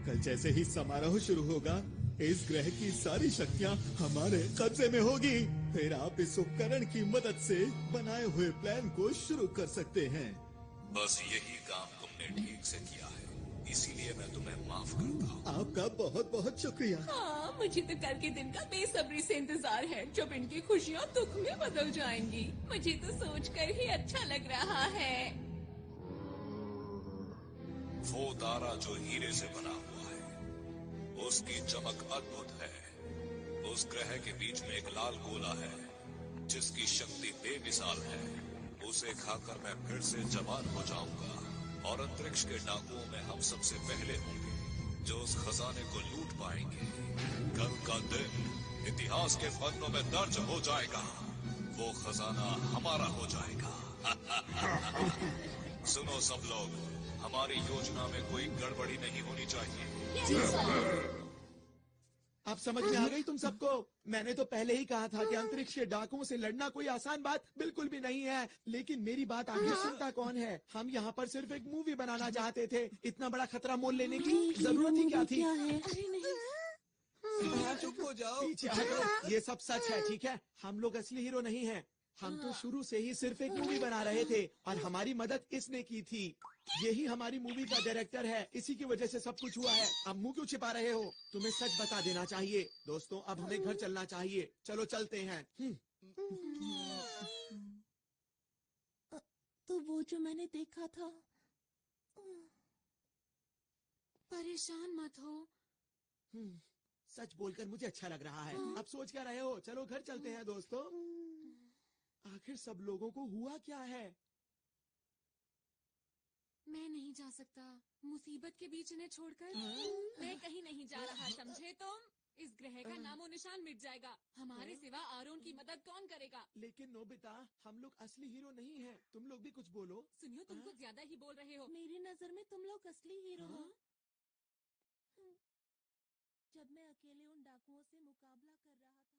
कल जैसे ही समारोह शुरू होगा, इस ग्रह की सारी शक्तियाँ हमारे कब्जे में होगी। फिर आप इस उपकरण की मदद से बनाए हुए प्लान को शुरू कर सकते हैं। बस यही काम तुमने ठीक से किया है, इसीलिए मैं तुम्हें माफ करता हूँ। आपका बहुत बहुत शुक्रिया। हाँ, मुझे तो कल के दिन का बेसब्री से इंतजार है, जब इनकी खुशियाँ दुख में बदल जाएंगी। मुझे तो सोचकर ही अच्छा लग रहा है। वो तारा जो हीरे से बना हुआ है, उसकी चमक अद्भुत है। उस ग्रह के बीच में एक लाल गोला है, जिसकी शक्ति बेमिसाल है। उसे खाकर मैं फिर से जवान हो जाऊंगा और अंतरिक्ष के डाकुओं में हम सबसे पहले होंगे जो उस खजाने को लूट पाएंगे। कल का दिन इतिहास के पन्नों में दर्ज हो जाएगा। वो खजाना हमारा हो जाएगा। सुनो सब लोग, हमारी योजना में कोई गड़बड़ी नहीं होनी चाहिए। अब समझ में आ गई तुम सबको? मैंने तो पहले ही कहा था कि अंतरिक्ष के डाकुओं से लड़ना कोई आसान बात बिल्कुल भी नहीं है। लेकिन मेरी बात आखिर सुनता कौन है? हम यहाँ पर सिर्फ एक मूवी बनाना चाहते थे। इतना बड़ा खतरा मोल लेने की जरूरत ही क्या थी? चुप हो जाओ। पीछे हटो। ये सब सच है, ठीक है? हम लोग असली हीरो नहीं हैं। हम तो शुरू से ही सिर्फ एक मूवी बना रहे थे और हमारी मदद इसने की थी। यही हमारी मूवी का डायरेक्टर है, इसी की वजह से सब कुछ हुआ है। अब मुंह क्यों छिपा रहे हो? तुम्हें सच बता देना चाहिए। दोस्तों, अब हमें घर चलना चाहिए। चलो चलते हैं। तो वो जो मैंने देखा था। परेशान मत हो। सच बोलकर मुझे अच्छा लग रहा है। अब सोच क्या रहे हो? चलो घर चलते हैं दोस्तों। आखिर सब लोगों को हुआ क्या है? मैं नहीं जा सकता मुसीबत के बीच इन्हें छोड़कर। मैं कहीं नहीं जा रहा, समझे तुम? इस ग्रह का नामो निशान मिट जाएगा। हमारे सिवा आरोन की मदद कौन करेगा? लेकिन नोबिता, हम लोग असली हीरो नहीं हैं। तुम लोग भी कुछ बोलो। सुनियो, तुम कुछ ज्यादा ही बोल रहे हो। मेरी नजर में तुम लोग असली हीरो हो। जब मैं अकेले उन डाकुओं से मुकाबला कर रहा था।